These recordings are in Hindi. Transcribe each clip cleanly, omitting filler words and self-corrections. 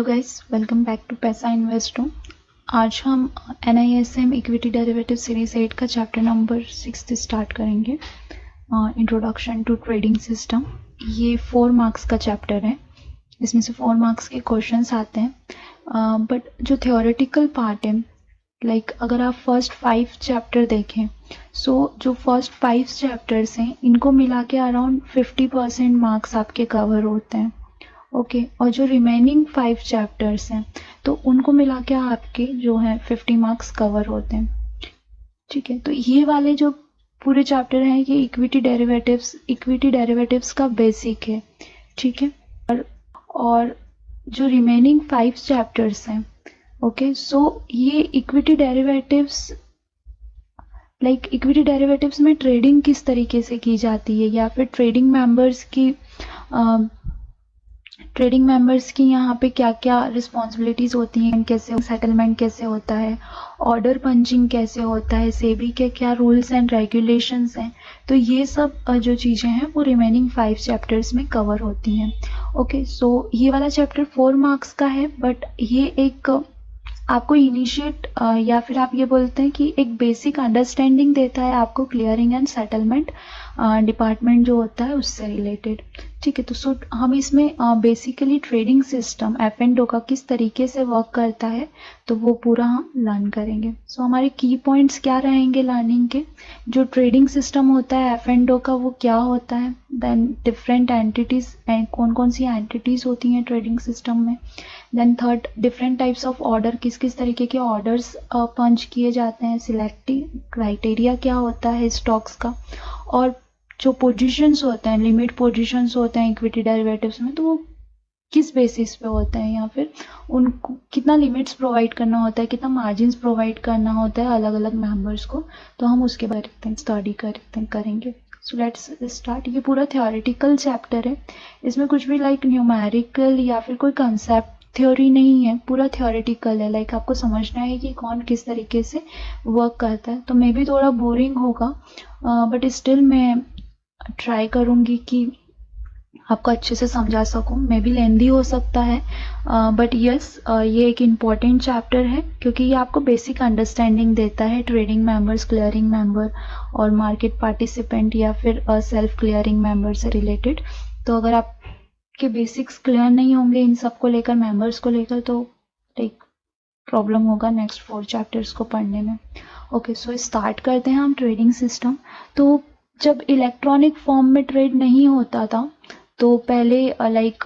Hello guys, welcome back to Paisa Investo. आज हम NISM इक्विटी डेरिवेटिव सीरीज 8 का चैप्टर नंबर 6 स्टार्ट करेंगे। Introduction to trading system. ये 4 मार्क्स का चैप्टर है। इसमें से 4 मार्क्स के क्वेश्चंस आते हैं, बट जो थियोरेटिकल पार्ट है, लाइक अगर आप फर्स्ट 5 चैप्टर देखें, जो फर्स्ट 5 चैप्टर्स हैं इनको मिला के अराउंड 50% मार्क्स आपके कवर होते हैं। ओके, और जो रिमेनिंग 5 चैप्टर्स हैं तो उनको मिला के आपके जो है 50 मार्क्स कवर होते हैं। ठीक है, तो ये वाले जो पूरे चैप्टर हैं ये इक्विटी डेरिवेटिव्स का बेसिक है। ठीक है, और जो रिमेनिंग 5 चैप्टर्स हैं, ओके, ये इक्विटी डेरिवेटिव्स में ट्रेडिंग किस तरीके से की जाती है, या फिर ट्रेडिंग मेंबर्स की यहाँ पे क्या क्या रिस्पॉन्सिबिलिटीज होती हैं, कैसे सेटलमेंट कैसे होता है, ऑर्डर पंचिंग कैसे होता है, सेबी के क्या रूल्स एंड रेगुलेशंस हैं। तो ये सब जो चीज़ें हैं वो रिमेनिंग 5 चैप्टर्स में कवर होती हैं। ओके, सो ये वाला चैप्टर 4 मार्क्स का है, बट ये एक आपको इनिशिएट या फिर आप ये बोलते हैं कि एक बेसिक अंडरस्टैंडिंग देता है आपको क्लियरिंग एंड सेटलमेंट डिपार्टमेंट जो होता है उससे रिलेटेड। ठीक है, तो हम इसमें बेसिकली ट्रेडिंग सिस्टम F&O का किस तरीके से वर्क करता है तो वो पूरा हम लर्न करेंगे। हमारे की पॉइंट्स क्या रहेंगे लर्निंग के। जो ट्रेडिंग सिस्टम होता है F&O का वो क्या होता है, देन डिफरेंट एंटिटीज, कौन कौन सी एंटिटीज होती हैं ट्रेडिंग सिस्टम में, then third different types of order, किस किस तरीके के ऑर्डर्स पंच किए जाते हैं, सिलेक्टिव क्राइटेरिया क्या होता है स्टॉक्स का, और जो पोजीशंस होते हैं, लिमिट पोजीशंस होते हैं इक्विटी डेरिवेटिव्स में, तो वो किस बेसिस पे होते हैं, या फिर उनको कितना लिमिट्स प्रोवाइड करना होता है, कितना मार्जिन्स प्रोवाइड करना होता है अलग अलग मेंबर्स को। तो हम उसके बारे में स्टडी करेंगे। So let's start. ये पूरा थियोरेटिकल चैप्टर है, इसमें कुछ भी लाइक न्यूमेरिकल या फिर कोई कंसेप्ट थ्योरी नहीं है, पूरा थियोरेटिकल है। लाइक आपको समझना है कि कौन किस तरीके से वर्क करता है। तो मे भी थोड़ा बोरिंग होगा, बट स्टिल मैं ट्राई करूँगी कि आपको अच्छे से समझा सकूं। मे भी लेंदी हो सकता है, बट यस, ये एक इम्पॉर्टेंट चैप्टर है क्योंकि ये आपको बेसिक अंडरस्टैंडिंग देता है ट्रेडिंग मेंबर्स, क्लियरिंग मेंबर और मार्केट पार्टिसिपेंट या फिर सेल्फ क्लियरिंग मेंबर से रिलेटेड। तो अगर आपके बेसिक्स क्लियर नहीं होंगे इन सब को लेकर, मेंबर्स को लेकर, तो लाइक प्रॉब्लम होगा नेक्स्ट 4 चैप्टर्स को पढ़ने में। ओके, सो स्टार्ट करते हैं हम ट्रेडिंग सिस्टम। तो जब इलेक्ट्रॉनिक फॉर्म में ट्रेड नहीं होता था तो पहले लाइक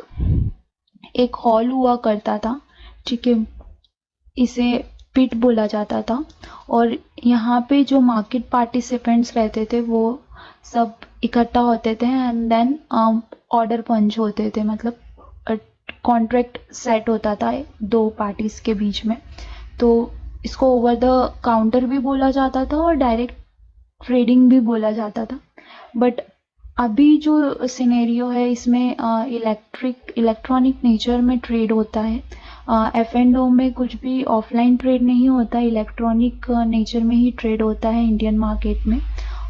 एक हॉल हुआ करता था। ठीक है, इसे पिट बोला जाता था, और यहाँ पे जो मार्केट पार्टिसिपेंट्स रहते थे वो सब इकट्ठा होते थे एंड देन ऑर्डर पंच होते थे, मतलब कॉन्ट्रैक्ट सेट होता था 2 पार्टीज के बीच में। तो इसको ओवर द काउंटर भी बोला जाता था और डायरेक्ट ट्रेडिंग भी बोला जाता था। बट अभी जो सिनेरियो है इसमें इलेक्ट्रॉनिक नेचर में ट्रेड होता है। F&O में कुछ भी ऑफलाइन ट्रेड नहीं होता, इलेक्ट्रॉनिक नेचर में ही ट्रेड होता है इंडियन मार्केट में।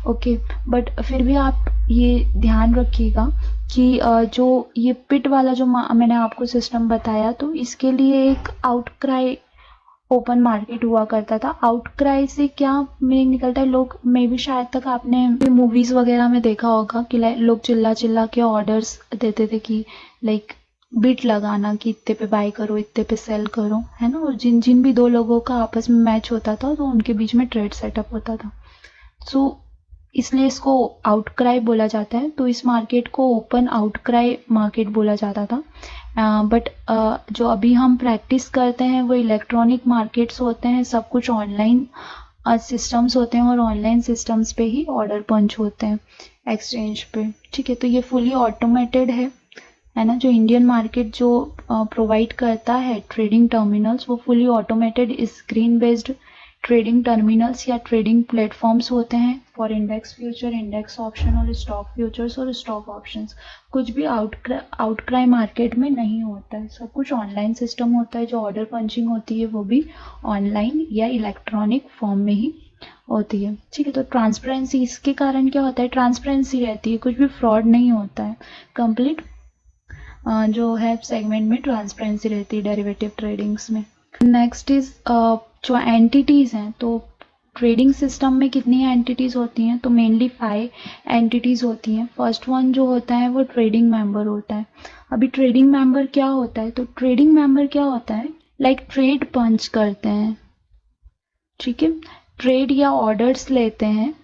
ओके, बट फिर भी आप ये ध्यान रखिएगा कि जो ये पिट वाला जो मैंने आपको सिस्टम बताया, तो इसके लिए एक आउटक्राई ओपन मार्केट हुआ करता था। आउटक्राई से क्या मीनिंग निकलता है, लोग मे भी शायद तक आपने मूवीज वगैरह में देखा होगा कि लोग चिल्ला के ऑर्डर्स देते थे कि लाइक बिट लगाना कि इतने पे बाय करो, इतने पे सेल करो, है ना। और जिन भी 2 लोगों का आपस में मैच होता था तो उनके बीच में ट्रेड सेटअप होता था। सो इसलिए इसको आउटक्राई बोला जाता है। तो इस मार्केट को ओपन आउटक्राई मार्केट बोला जाता था। बट जो अभी हम प्रैक्टिस करते हैं वो इलेक्ट्रॉनिक मार्केट्स होते हैं, सब कुछ ऑनलाइन सिस्टम्स होते हैं, और ऑनलाइन सिस्टम्स पे ही ऑर्डर पंच होते हैं एक्सचेंज पे। ठीक है, तो ये फुली ऑटोमेटेड है ना। जो इंडियन मार्केट जो प्रोवाइड करता है ट्रेडिंग टर्मिनल्स, वो fully automated screen based trading terminals या ट्रेडिंग प्लेटफॉर्म्स होते हैं for index future, index option और स्टॉक फ्यूचर्स और स्टॉक ऑप्शंस। कुछ भी आउटक्राई मार्केट में नहीं होता है, सब कुछ ऑनलाइन सिस्टम होता है। जो ऑर्डर पंचिंग होती है वो भी ऑनलाइन या इलेक्ट्रॉनिक फॉर्म में ही होती है। ठीक है, तो ट्रांसपेरेंसी, इसके कारण क्या होता है, ट्रांसपेरेंसी रहती है, कुछ भी फ्रॉड नहीं होता है, कंप्लीट जो है सेगमेंट में ट्रांसपेरेंसी रहती है डेरिवेटिव ट्रेडिंग्स में। नेक्स्ट इज जो एंटिटीज़ हैं, तो ट्रेडिंग सिस्टम में कितनी एंटिटीज़ होती हैं, तो मेनली 5 एंटिटीज़ होती हैं। फर्स्ट वन जो होता है वो ट्रेडिंग मेंबर होता है। अभी ट्रेडिंग मेंबर क्या होता है, तो ट्रेडिंग मेंबर क्या होता है, लाइक ट्रेड पंच करते हैं, ठीक है, ट्रेड या ऑर्डर्स लेते हैं,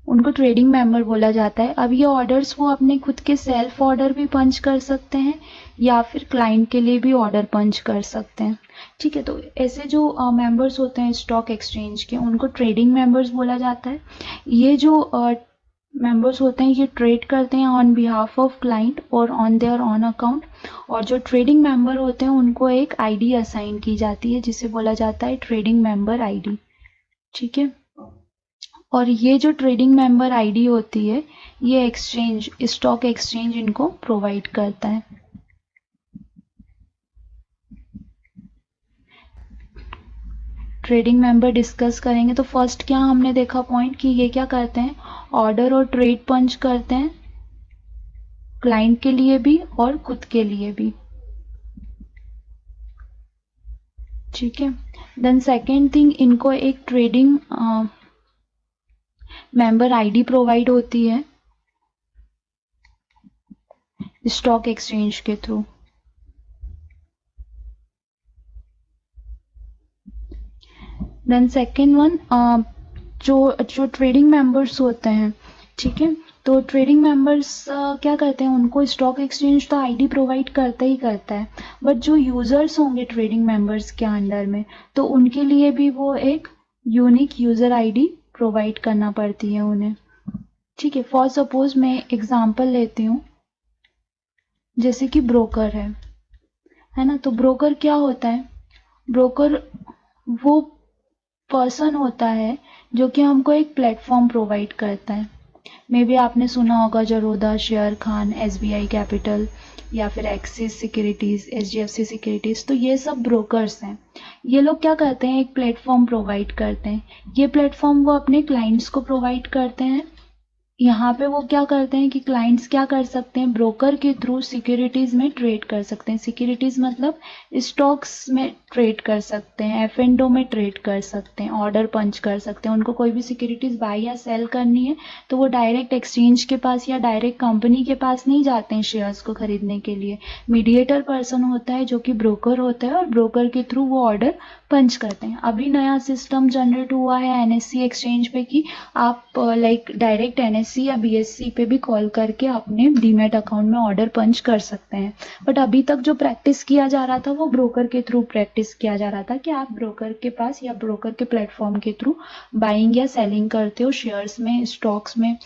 उनको ट्रेडिंग मेंबर बोला जाता है। अब ये ऑर्डर्स वो अपने खुद के सेल्फ ऑर्डर भी पंच कर सकते हैं या फिर क्लाइंट के लिए भी ऑर्डर पंच कर सकते हैं, ठीक है। तो ऐसे जो मेंबर्स होते हैं स्टॉक एक्सचेंज के, उनको ट्रेडिंग मेंबर्स बोला जाता है। ये जो मेंबर्स होते हैं ये ट्रेड करते हैं ऑन बिहाफ ऑफ क्लाइंट और ऑन देयर ऑन अकाउंट, और जो ट्रेडिंग मेंबर होते हैं उनको एक आईडी असाइन की जाती है जिसे बोला जाता है ट्रेडिंग मेंबर आईडी, ठीक है। और ये जो ट्रेडिंग मेंबर आईडी होती है ये एक्सचेंज, स्टॉक एक्सचेंज इनको प्रोवाइड करता है। ट्रेडिंग मेंबर डिस्कस करेंगे तो फर्स्ट क्या हमने देखा पॉइंट कि ये क्या करते हैं, ऑर्डर और ट्रेड पंच करते हैं, क्लाइंट के लिए भी और खुद के लिए भी, ठीक है। देन सेकेंड थिंग, इनको एक ट्रेडिंग मेंबर आईडी प्रोवाइड होती है स्टॉक एक्सचेंज के थ्रू। देन सेकेंड वन, जो ट्रेडिंग मेंबर्स होते हैं, ठीक है, तो ट्रेडिंग मेंबर्स क्या करते हैं, उनको स्टॉक एक्सचेंज तो आईडी प्रोवाइड करता ही करता है, बट जो यूजर्स होंगे ट्रेडिंग मेंबर्स के अंडर में, तो उनके लिए भी वो एक यूनिक यूजर आईडी प्रोवाइड करना पड़ती है उन्हें, ठीक है। फॉर सपोज मैं एग्जांपल लेती हूँ, जैसे कि ब्रोकर है ना, तो ब्रोकर क्या होता है, ब्रोकर वो पर्सन होता है जो कि हमको एक प्लेटफॉर्म प्रोवाइड करता है। मे बी आपने सुना होगा Zerodha, share Khan, SBI capital या फिर एक्सिस सिक्योरिटीज, HDFC सिक्योरिटीज, तो ये सब ब्रोकर्स हैं। ये लोग क्या करते हैं, एक प्लेटफॉर्म प्रोवाइड करते हैं। ये प्लेटफॉर्म वो अपने क्लाइंट्स को प्रोवाइड करते हैं। यहाँ पे वो क्या करते हैं कि क्लाइंट्स क्या कर सकते हैं, ब्रोकर के थ्रू सिक्योरिटीज में ट्रेड कर सकते हैं। सिक्योरिटीज मतलब स्टॉक्स में ट्रेड कर सकते हैं, F&O में ट्रेड कर सकते हैं, ऑर्डर पंच कर सकते हैं। उनको कोई भी सिक्योरिटीज बाय या सेल करनी है तो वो डायरेक्ट एक्सचेंज के पास या डायरेक्ट कंपनी के पास नहीं जाते हैं शेयर्स को खरीदने के लिए। मीडिएटर पर्सन होता है जो कि ब्रोकर होता है और ब्रोकर के थ्रू वो ऑर्डर पंच करते हैं। अभी नया सिस्टम जनरेट हुआ है NSE एक्सचेंज पे कि आप लाइक डायरेक्ट NSE या BSE पे भी कॉल करके अपने डीमैट अकाउंट में ऑर्डर पंच कर सकते हैं। बट अभी तक जो प्रैक्टिस किया जा रहा था वो ब्रोकर के थ्रू प्रैक्टिस किया जा रहा था कि आप ब्रोकर के पास या ब्रोकर के प्लेटफॉर्म के थ्रू बाइंग या सेलिंग करते हो शेयर्स में, स्टॉक्स में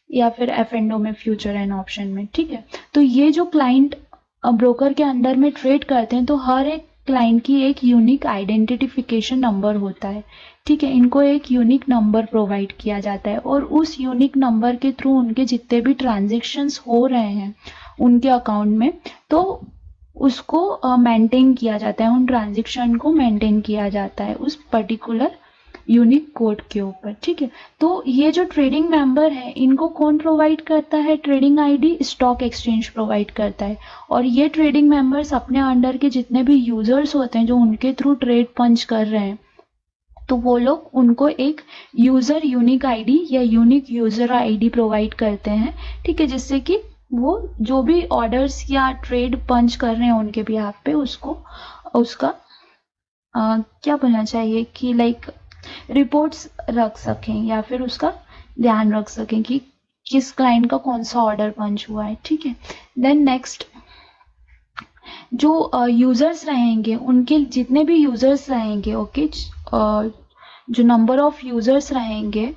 या फिर F&O में, फ्यूचर एंड ऑप्शन में, ठीक है। तो ये जो क्लाइंट ब्रोकर के अंडर में ट्रेड करते हैं तो हर एक क्लाइंट की एक यूनिक आइडेंटिफिकेशन नंबर होता है, ठीक है। इनको एक यूनिक नंबर प्रोवाइड किया जाता है और उस यूनिक नंबर के थ्रू उनके जितने भी ट्रांजैक्शंस हो रहे हैं उनके अकाउंट में, तो उसको मेंटेन किया जाता है, उन ट्रांजैक्शन को मेंटेन किया जाता है उस पर्टिकुलर यूनिक कोड के ऊपर, ठीक है। तो ये जो ट्रेडिंग मेंबर है इनको कौन प्रोवाइड करता है, trading ID stock exchange provide करता है। और ये ट्रेडिंग मेंबर्स अपने अंडर के जितने भी यूजर्स होते हैं जो उनके थ्रू ट्रेड पंच कर रहे हैं, तो वो लोग उनको एक यूजर यूनिक आईडी या यूनिक यूजर आईडी प्रोवाइड करते हैं, ठीक है, जिससे कि वो जो भी ऑर्डर्स या ट्रेड पंच कर रहे हैं उनके बिहाफ पे उसका क्या बोलना चाहिए कि लाइक रिपोर्ट्स रख सकें या फिर उसका ध्यान रख सकें कि किस क्लाइंट का कौन सा ऑर्डर पंच हुआ है, ठीक है। देन नेक्स्ट, जो यूजर्स रहेंगे उनके जितने भी यूजर्स रहेंगे, ओके, जो नंबर ऑफ यूजर्स रहेंगे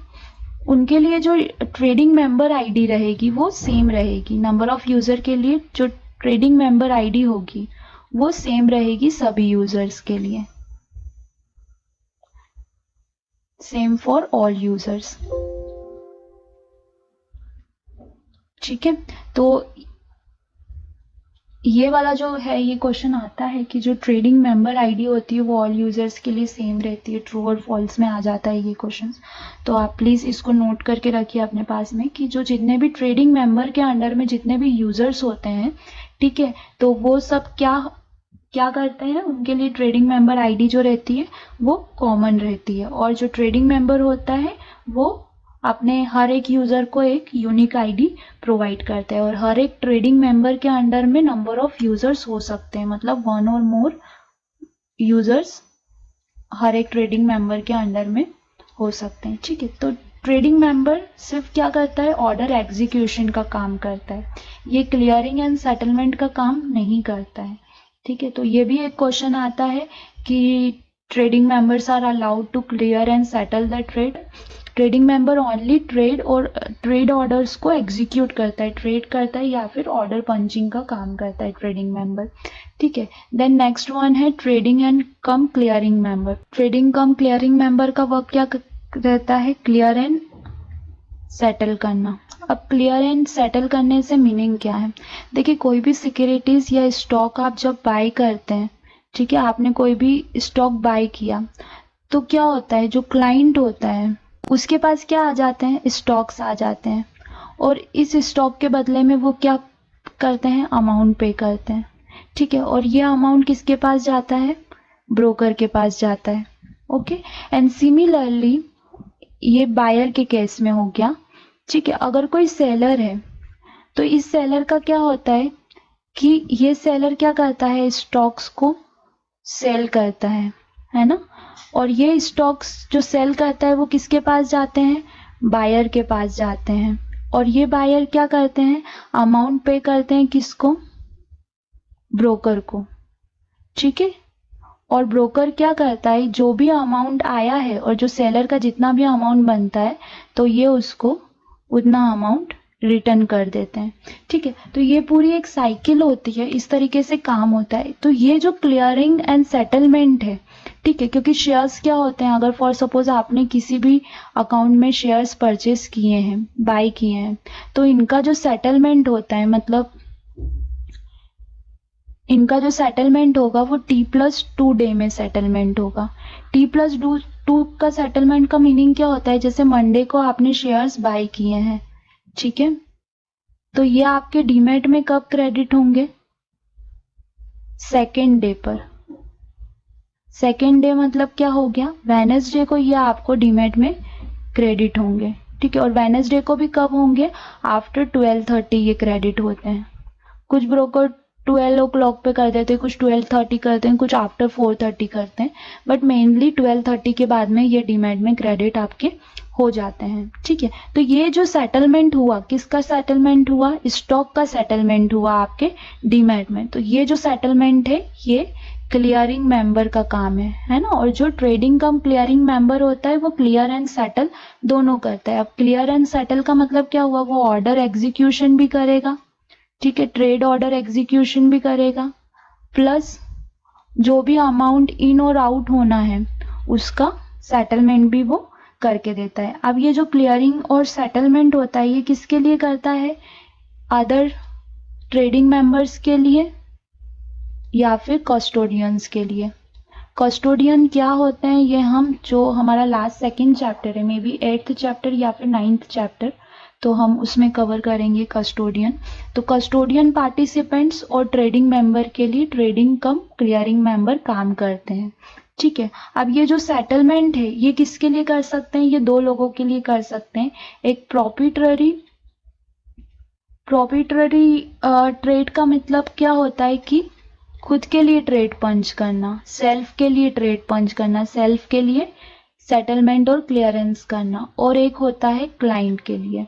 उनके लिए जो ट्रेडिंग मेंबर आईडी रहेगी वो सेम रहेगी। नंबर ऑफ यूजर के लिए जो ट्रेडिंग मेंबर आईडी होगी वो सेम रहेगी सभी यूजर्स के लिए, सेम फॉर ऑल यूजर्स, ठीक है। तो ये वाला जो है ये क्वेश्चन आता है कि जो ट्रेडिंग मेंबर आईडी होती है वो ऑल यूजर्स के लिए सेम रहती है, ट्रू और फॉल्स में आ जाता है ये क्वेश्चन। तो आप प्लीज़ इसको नोट करके रखिए अपने पास में कि जो जितने भी ट्रेडिंग मेंबर के अंडर में जितने भी यूजर्स होते हैं, ठीक है। तो वो सब क्या क्या करते हैं, उनके लिए ट्रेडिंग मेंबर आईडी जो रहती है वो कॉमन रहती है, और जो ट्रेडिंग मेंबर होता है वो अपने हर एक यूजर को एक यूनिक आईडी प्रोवाइड करता है, और हर एक ट्रेडिंग मेंबर के अंडर में नंबर ऑफ यूजर्स हो सकते हैं, मतलब 1 और मोर यूजर्स हर एक ट्रेडिंग मेंबर के अंडर में हो सकते हैं। ठीक है, तो ट्रेडिंग मेंबर सिर्फ क्या करता है, ऑर्डर एग्जीक्यूशन का काम करता है, ये क्लियरिंग एंड सेटलमेंट का काम नहीं करता है। ठीक है, तो ये भी एक क्वेश्चन आता है कि trading members are allowed to clear and settle the trade. Trading member only trade और ट्रेड ऑर्डर्स को एग्जीक्यूट करता है, ट्रेड करता है या फिर ऑर्डर पंचिंग का काम करता है ट्रेडिंग मेंबर। ठीक है, देन नेक्स्ट वन है trading and come clearing member. Trading come clearing member का वर्क क्या रहता है, क्लियर एंड सेटल करना। अब क्लियर एंड सेटल करने से मीनिंग क्या है, देखिए कोई भी सिक्योरिटीज या स्टॉक आप जब बाय करते हैं, ठीक है, आपने कोई भी स्टॉक बाय किया तो क्या होता है, जो क्लाइंट होता है उसके पास क्या आ जाते हैं, स्टॉक्स आ जाते हैं, और इस स्टॉक के बदले में वो क्या करते हैं, अमाउंट पे करते हैं। ठीक है, और ये अमाउंट किसके पास जाता है, ब्रोकर के पास जाता है। ओके, एंड सिमिलरली ये बायर के केस में हो गया। ठीक है, अगर कोई सेलर है तो इस सेलर का क्या होता है कि ये सेलर क्या करता है, स्टॉक्स को सेल करता है ना, और ये स्टॉक्स जो सेल करता है वो किसके पास जाते हैं, बायर के पास जाते हैं, और ये बायर क्या करते हैं, अमाउंट पे करते हैं किसको, ब्रोकर को। ठीक है, और ब्रोकर क्या करता है, जो भी अमाउंट आया है और जो सेलर का जितना भी अमाउंट बनता है तो ये उसको उतना अमाउंट रिटर्न कर देते हैं। ठीक है, तो ये पूरी एक साइकिल होती है, इस तरीके से काम होता है। तो ये जो क्लियरिंग एंड सेटलमेंट है, ठीक है, क्योंकि शेयर्स क्या होते हैं, अगर फॉर सपोज आपने किसी भी अकाउंट में शेयर्स परचेस किए हैं, बाय किए हैं, तो इनका जो सेटलमेंट होता है, मतलब इनका जो सेटलमेंट होगा वो T+2 डे में सेटलमेंट होगा। T+2 का सेटलमेंट का मीनिंग क्या होता है, जैसे मंडे को आपने शेयर्स बाय किए हैं, ठीक है, तो ये आपके डीमैट में कब क्रेडिट होंगे, सेकेंड डे पर। सेकेंड डे मतलब क्या हो गया, वेडनेसडे को ये आपको डीमैट में क्रेडिट होंगे। ठीक है, और वेडनेसडे को भी कब होंगे, आफ्टर 12:30 ये क्रेडिट होते हैं। कुछ ब्रोकर 12 o'clock पे कर देते हैं, कुछ 12:30 करते हैं, कुछ आफ्टर 4:30 करते हैं, बट मेनली 12:30 के बाद में ये डीमैट में क्रेडिट आपके हो जाते हैं। ठीक है, तो ये जो सेटलमेंट हुआ, किसका सेटलमेंट हुआ, स्टॉक का सेटलमेंट हुआ आपके डीमैट में, तो ये जो सेटलमेंट है ये क्लियरिंग मेंबर का काम है ना। और जो ट्रेडिंग कम क्लियरिंग मेंबर होता है वो क्लियर एंड सेटल दोनों करता है। अब क्लियर एंड सेटल का मतलब क्या हुआ, वो ऑर्डर एग्जीक्यूशन भी करेगा, ठीक है, ट्रेड ऑर्डर एग्जीक्यूशन भी करेगा, प्लस जो भी अमाउंट इन और आउट होना है उसका सेटलमेंट भी वो करके देता है। अब ये जो क्लियरिंग और सेटलमेंट होता है ये किसके लिए करता है, अदर ट्रेडिंग मेंबर्स के लिए या फिर कस्टोडियंस के लिए। कस्टोडियन क्या होते हैं, ये हम जो हमारा लास्ट सेकंड चैप्टर है, मे बी 8th चैप्टर या फिर 9th चैप्टर, तो हम उसमें कवर करेंगे कस्टोडियन। तो कस्टोडियन पार्टिसिपेंट्स और ट्रेडिंग मेंबर के लिए ट्रेडिंग कम क्लियरिंग मेंबर काम करते हैं। ठीक है, अब ये जो सेटलमेंट है ये किसके लिए कर सकते हैं, ये दो लोगों के लिए कर सकते हैं। एक प्रॉफिटरी ट्रेड का मतलब क्या होता है कि खुद के लिए ट्रेड पंच करना, सेल्फ के लिए ट्रेड पंच करना, सेल्फ के लिए सेटलमेंट और क्लियरेंस करना, और एक होता है क्लाइंट के लिए।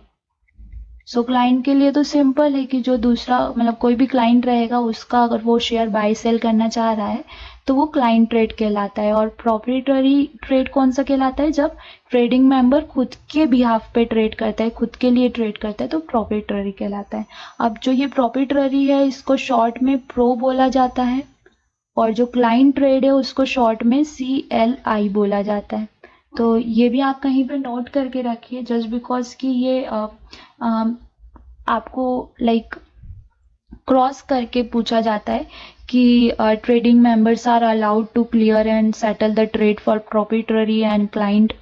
सो क्लाइंट के लिए तो सिंपल है कि जो दूसरा मतलब कोई भी क्लाइंट रहेगा उसका अगर वो शेयर बाय सेल करना चाह रहा है तो वो क्लाइंट ट्रेड कहलाता है। और प्रॉफिटरी ट्रेड कौन सा कहलाता है, जब ट्रेडिंग मेंबर खुद के बिहाफ पे ट्रेड करता है, खुद के लिए ट्रेड करता है, तो प्रॉफिटरी कहलाता है। अब जो ये प्रॉफिटरी है इसको शॉर्ट में प्रो बोला जाता है, और जो क्लाइंट ट्रेड है उसको शॉर्ट में CLI बोला जाता है। तो ये भी आप कहीं पे नोट करके रखिए, जस्ट बिकॉज कि ये आपको लाइक क्रॉस करके पूछा जाता है कि trading members are allowed to clear and settle the trade for proprietary and client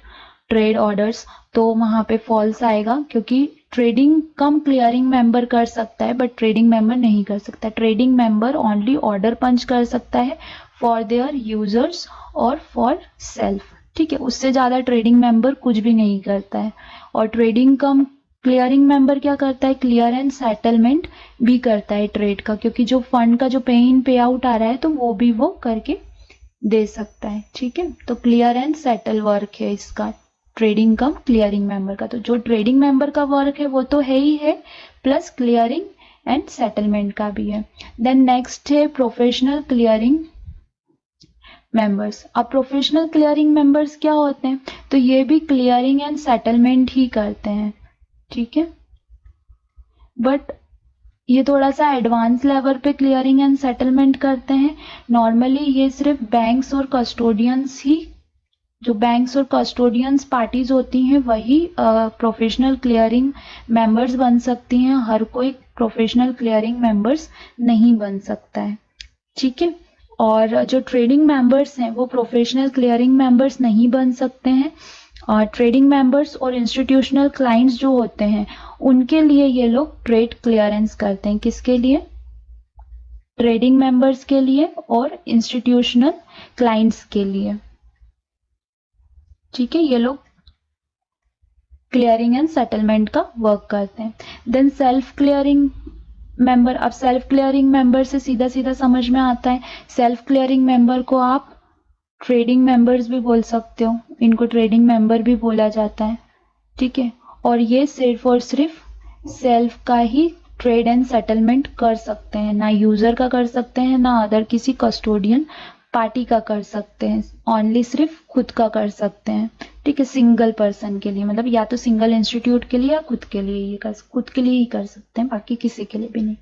trade orders, तो वहाँ पे फॉल्स आएगा, क्योंकि ट्रेडिंग कम क्लियरिंग मेंबर कर सकता है बट ट्रेडिंग मेंबर नहीं कर सकता। ट्रेडिंग मेंबर ओनली ऑर्डर पंच कर सकता है फॉर देयर यूजर्स और फॉर सेल्फ, ठीक है, उससे ज्यादा ट्रेडिंग मेंबर कुछ भी नहीं करता है। और ट्रेडिंग कम क्लियरिंग मेंबर क्या करता है, क्लियर एंड सेटलमेंट भी करता है ट्रेड का, क्योंकि जो फंड का जो पे इन पे आउट आ रहा है तो वो भी वो करके दे सकता है, ठीक है। तो क्लियर एंड सेटल वर्क है इसका, ट्रेडिंग कम क्लियरिंग मेंबर का। तो जो ट्रेडिंग मेंबर का वर्क है वो तो है ही है, प्लस क्लियरिंग एंड सेटलमेंट का भी है। देन नेक्स्ट है प्रोफेशनल क्लियरिंग मेंबर्स। अब प्रोफेशनल क्लियरिंग मेंबर्स क्या होते हैं, तो ये भी क्लियरिंग एंड सेटलमेंट ही करते हैं, ठीक है, बट ये थोड़ा सा एडवांस लेवल पे क्लियरिंग एंड सेटलमेंट करते हैं। नॉर्मली ये सिर्फ बैंक्स और कस्टोडियंस ही, जो बैंक्स और कस्टोडियंस पार्टीज होती हैं वही प्रोफेशनल क्लियरिंग मेंबर्स बन सकती हैं। हर कोई प्रोफेशनल क्लियरिंग मेंबर्स नहीं बन सकता है, ठीक है। और जो ट्रेडिंग मेंबर्स हैं वो प्रोफेशनल क्लियरिंग मेंबर्स नहीं बन सकते हैं। ट्रेडिंग मेंबर्स और इंस्टीट्यूशनल क्लाइंट्स जो होते हैं उनके लिए ये लोग ट्रेड क्लियरेंस करते हैं। किसके लिए, ट्रेडिंग मेंबर्स के लिए और इंस्टीट्यूशनल क्लाइंट्स के लिए, ठीक है, ये लोग क्लियरिंग एंड सेटलमेंट का वर्क करते हैं। Then self clearing member. अब सेल्फ क्लियरिंग मेंबर से सीधा सीधा समझ में आता है, सेल्फ क्लियरिंग मेंबर को आप ट्रेडिंग मेंबर्स भी बोल सकते हो, इनको ट्रेडिंग मेंबर भी बोला जाता है, ठीक है। और ये सिर्फ और सिर्फ सेल्फ का ही ट्रेड एंड सेटलमेंट कर सकते हैं, ना यूजर का कर सकते हैं, ना अदर किसी कस्टोडियन पार्टी का कर सकते हैं, ओनली सिर्फ खुद का कर सकते हैं, ठीक है। सिंगल पर्सन के लिए, मतलब या तो सिंगल इंस्टीट्यूट के लिए या खुद के लिए, ये खुद के लिए ही कर सकते हैं, बाकी किसी के लिए भी नहीं।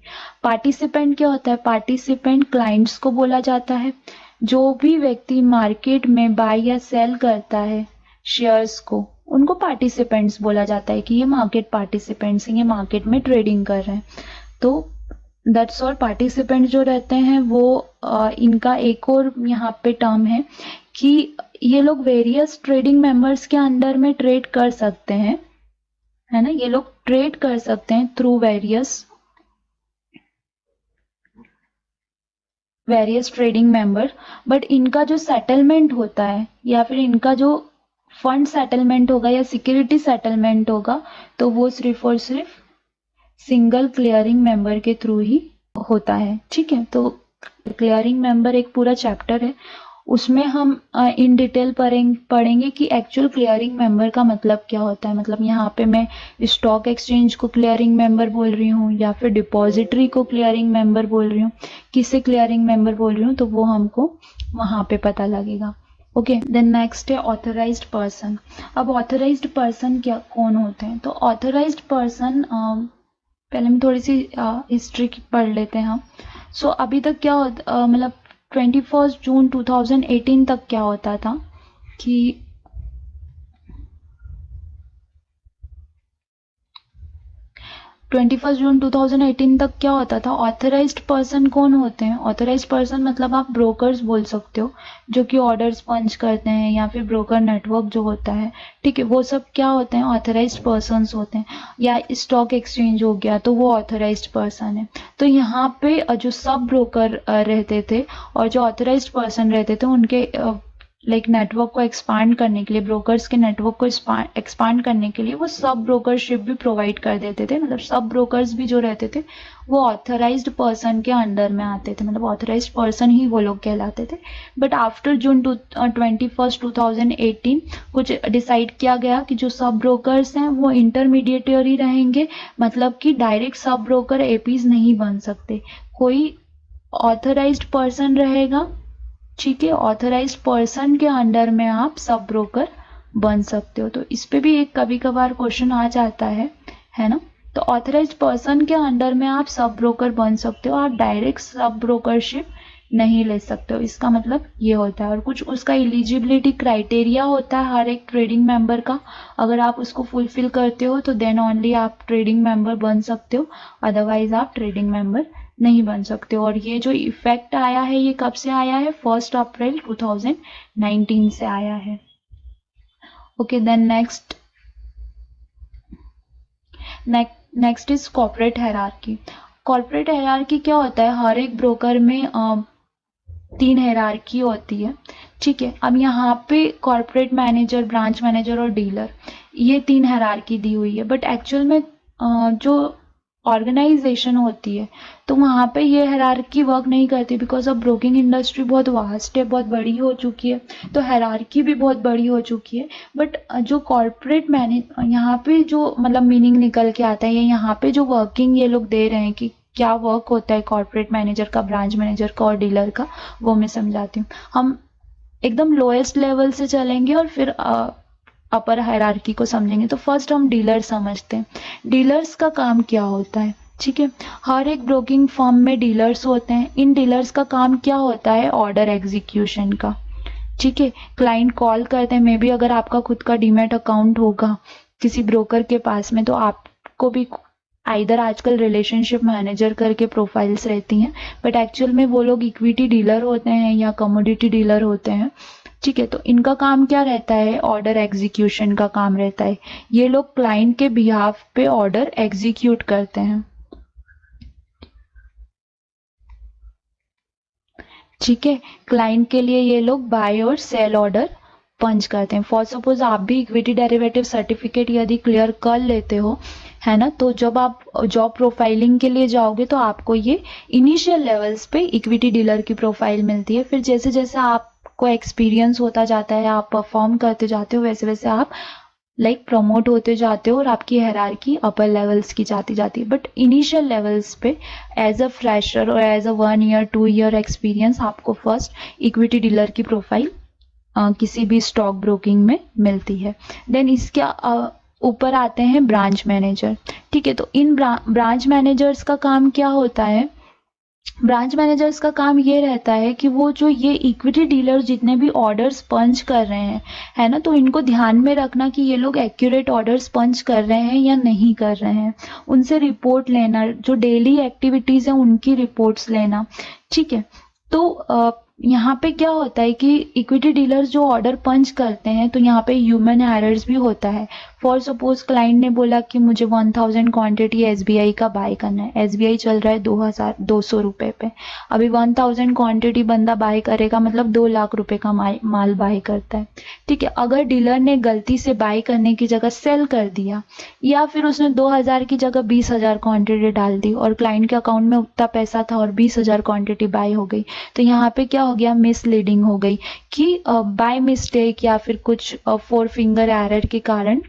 पार्टिसिपेंट क्या होता है, पार्टिसिपेंट क्लाइंट्स को बोला जाता है। जो भी व्यक्ति मार्केट में बाय या सेल करता है शेयर्स को, उनको पार्टिसिपेंट्स बोला जाता है कि ये मार्केट पार्टिसिपेंट्स हैं, ये मार्केट में ट्रेडिंग कर रहे हैं। तो दैट्स ऑल। पार्टिसिपेंट जो रहते हैं वो इनका एक और यहाँ पे टर्म है कि ये लोग वेरियस ट्रेडिंग मेंबर्स के अंडर में ट्रेड कर सकते हैं, है ना, ये लोग ट्रेड कर सकते हैं through various trading member, but इनका जो सेटलमेंट होता है या फिर इनका जो फंड सेटलमेंट होगा या सिक्योरिटी सेटलमेंट होगा तो वो सिर्फ और सिर्फ सिंगल क्लियरिंग मेंबर के थ्रू ही होता है, ठीक है। तो क्लियरिंग मेंबर एक पूरा चैप्टर है, उसमें हम इन डिटेल पढ़ेंगे कि एक्चुअल क्लियरिंग मेंबर का मतलब क्या होता है। मतलब यहाँ पे मैं स्टॉक एक्सचेंज को क्लियरिंग मेंबर बोल रही हूँ या फिर डिपॉजिटरी को क्लियरिंग मेंबर बोल रही हूँ, किसे क्लियरिंग मेंबर बोल रही हूँ, तो वो हमको वहां पे पता लगेगा। ओके, देन नेक्स्ट है ऑथराइज्ड पर्सन। अब ऑथराइज्ड पर्सन क्या कौन होते हैं, तो ऑथराइज्ड पर्सन पहले हम थोड़ी सी हिस्ट्री पढ़ लेते हैं हम। सो अभी तक क्या होता, मतलब 21 जून 2018 तक क्या होता था कि 21 जून 2018 तक क्या होता था, ऑथराइज्ड पर्सन कौन होते हैं, ऑथराइज्ड पर्सन मतलब आप ब्रोकर्स बोल सकते हो, जो कि ऑर्डर्स पंच करते हैं या फिर ब्रोकर नेटवर्क जो होता है, ठीक है, वो सब क्या होते हैं, ऑथराइज्ड पर्सन्स होते हैं। या स्टॉक एक्सचेंज हो गया तो वो ऑथराइज्ड पर्सन है। तो यहाँ पे जो सब ब्रोकर रहते थे और जो ऑथराइज्ड पर्सन रहते थे उनके लाइक नेटवर्क को एक्सपांड करने के लिए, ब्रोकर्स के नेटवर्क को एक्सपांड करने के लिए वो सब ब्रोकरशिप भी प्रोवाइड कर देते थे। मतलब सब ब्रोकर्स भी जो रहते थे वो ऑथराइज्ड पर्सन के अंडर में आते थे, मतलब ऑथराइज्ड पर्सन ही वो लोग कहलाते थे। बट आफ्टर जून 21 2018 कुछ डिसाइड किया गया कि जो सब ब्रोकर्स हैं वो इंटरमीडिएटरी रहेंगे, मतलब कि डायरेक्ट सब ब्रोकर एपीज नहीं बन सकते, कोई ऑथराइज्ड पर्सन रहेगा, ठीक है, ऑथराइज्ड पर्सन के अंडर में आप सब ब्रोकर बन सकते हो। तो इस पे भी एक कभी कभार क्वेश्चन आ जाता है ना। तो ऑथराइज्ड पर्सन के अंडर में आप सब ब्रोकर बन सकते हो, आप डायरेक्ट सब ब्रोकरशिप नहीं ले सकते हो, इसका मतलब ये होता है। और कुछ उसका एलिजिबिलिटी क्राइटेरिया होता है हर एक ट्रेडिंग मेंबर का, अगर आप उसको फुलफिल करते हो तो देन ओनली आप ट्रेडिंग मेंबर बन सकते हो, अदरवाइज आप ट्रेडिंग मेंबर नहीं बन सकते। और ये जो इफेक्ट आया है ये कब से आया है, 1 अप्रैल 2019 से आया है। Okay, then next next is corporate hierarchy. Corporate hierarchy क्या होता है, हर एक ब्रोकर में 3 हायरार्की होती है, ठीक है। अब यहाँ पे कॉर्पोरेट मैनेजर, ब्रांच मैनेजर और डीलर, ये 3 हायरार्की दी हुई है, बट एक्चुअल में जो ऑर्गेनाइजेशन होती है तो वहाँ पे ये हायरार्की वर्क नहीं करती, बिकॉज अब ब्रोकिंग इंडस्ट्री बहुत वास्ट है, बहुत बड़ी हो चुकी है, तो हायरार्की भी बहुत बड़ी हो चुकी है। बट जो कॉर्पोरेट मैनेज यहाँ पे जो मतलब मीनिंग निकल के आता है, यहाँ पे जो वर्किंग ये लोग दे रहे हैं कि क्या वर्क होता है कॉर्पोरेट मैनेजर का, ब्रांच मैनेजर का और डीलर का, वो मैं समझाती हूँ। हम एकदम लोएस्ट लेवल से चलेंगे और फिर अपर हायरार्की को समझेंगे। तो फर्स्ट हम डीलर समझते हैं। डीलर्स का काम क्या होता है, ठीक है। हर एक ब्रोकिंग फर्म में डीलर्स होते हैं। इन डीलर्स का काम क्या होता है, ऑर्डर एग्जीक्यूशन का, ठीक है। क्लाइंट कॉल करते हैं, मे बी अगर आपका खुद का डीमैट अकाउंट होगा किसी ब्रोकर के पास में, तो आपको भी आइदर आजकल रिलेशनशिप मैनेजर करके प्रोफाइल्स रहती हैं, बट एक्चुअल में वो लोग इक्विटी डीलर होते हैं या कमोडिटी डीलर होते हैं, ठीक है। तो इनका काम क्या रहता है, ऑर्डर एग्जीक्यूशन का काम रहता है। ये लोग क्लाइंट के बिहाफ पे ऑर्डर एग्जीक्यूट करते हैं, ठीक है। क्लाइंट के लिए ये लोग बाय और सेल ऑर्डर पंच करते हैं। फॉर सपोज आप भी इक्विटी डेरिवेटिव सर्टिफिकेट यदि क्लियर कर लेते हो, है ना, तो जब आप जॉब प्रोफाइलिंग के लिए जाओगे तो आपको ये इनिशियल लेवल्स पे इक्विटी डीलर की प्रोफाइल मिलती है। फिर जैसे जैसे आपको एक्सपीरियंस होता जाता है, आप परफॉर्म करते जाते हो, वैसे वैसे आप प्रमोट होते जाते हो और आपकी हायरार्की अपर लेवल्स की जाती जाती है। बट इनिशियल लेवल्स पे एज अ फ्रेशर और as a 1 year 2 year experience आपको फर्स्ट इक्विटी डीलर की प्रोफाइल किसी भी स्टॉक ब्रोकिंग में मिलती है। देन इसके ऊपर आते हैं ब्रांच मैनेजर, ठीक है। तो इन ब्रांच मैनेजर्स का काम क्या होता है, ब्रांच मैनेजर्स का काम ये रहता है कि वो जो ये इक्विटी डीलर जितने भी ऑर्डर्स पंच कर रहे हैं, है ना, तो इनको ध्यान में रखना कि ये लोग एक्यूरेट ऑर्डर्स पंच कर रहे हैं या नहीं कर रहे हैं, उनसे रिपोर्ट लेना, जो डेली एक्टिविटीज है उनकी रिपोर्ट्स लेना, ठीक है। तो यहाँ पे क्या होता है कि इक्विटी डीलर्स जो ऑर्डर पंच करते हैं, तो यहाँ पे ह्यूमन एरर्स भी होता है। फॉर सपोज क्लाइंट ने बोला कि मुझे 1000 क्वांटिटी एसबीआई का बाय करना है, एसबीआई चल रहा है 2200 रुपए पे, अभी 1000 क्वांटिटी बंदा बाय करेगा, मतलब 2 लाख रुपए का माल बाय करता है, ठीक है। अगर डीलर ने गलती से बाय करने की जगह सेल कर दिया, या फिर उसने 2000 की जगह 20,000 क्वांटिटी डाल दी और क्लाइंट के अकाउंट में उतना पैसा था और 20,000 क्वांटिटी बाय हो गई, तो यहाँ पे क्या हो गया, मिसलीडिंग हो गई कि बाय मिस्टेक या फिर कुछ 4 फिंगर एरर के कारण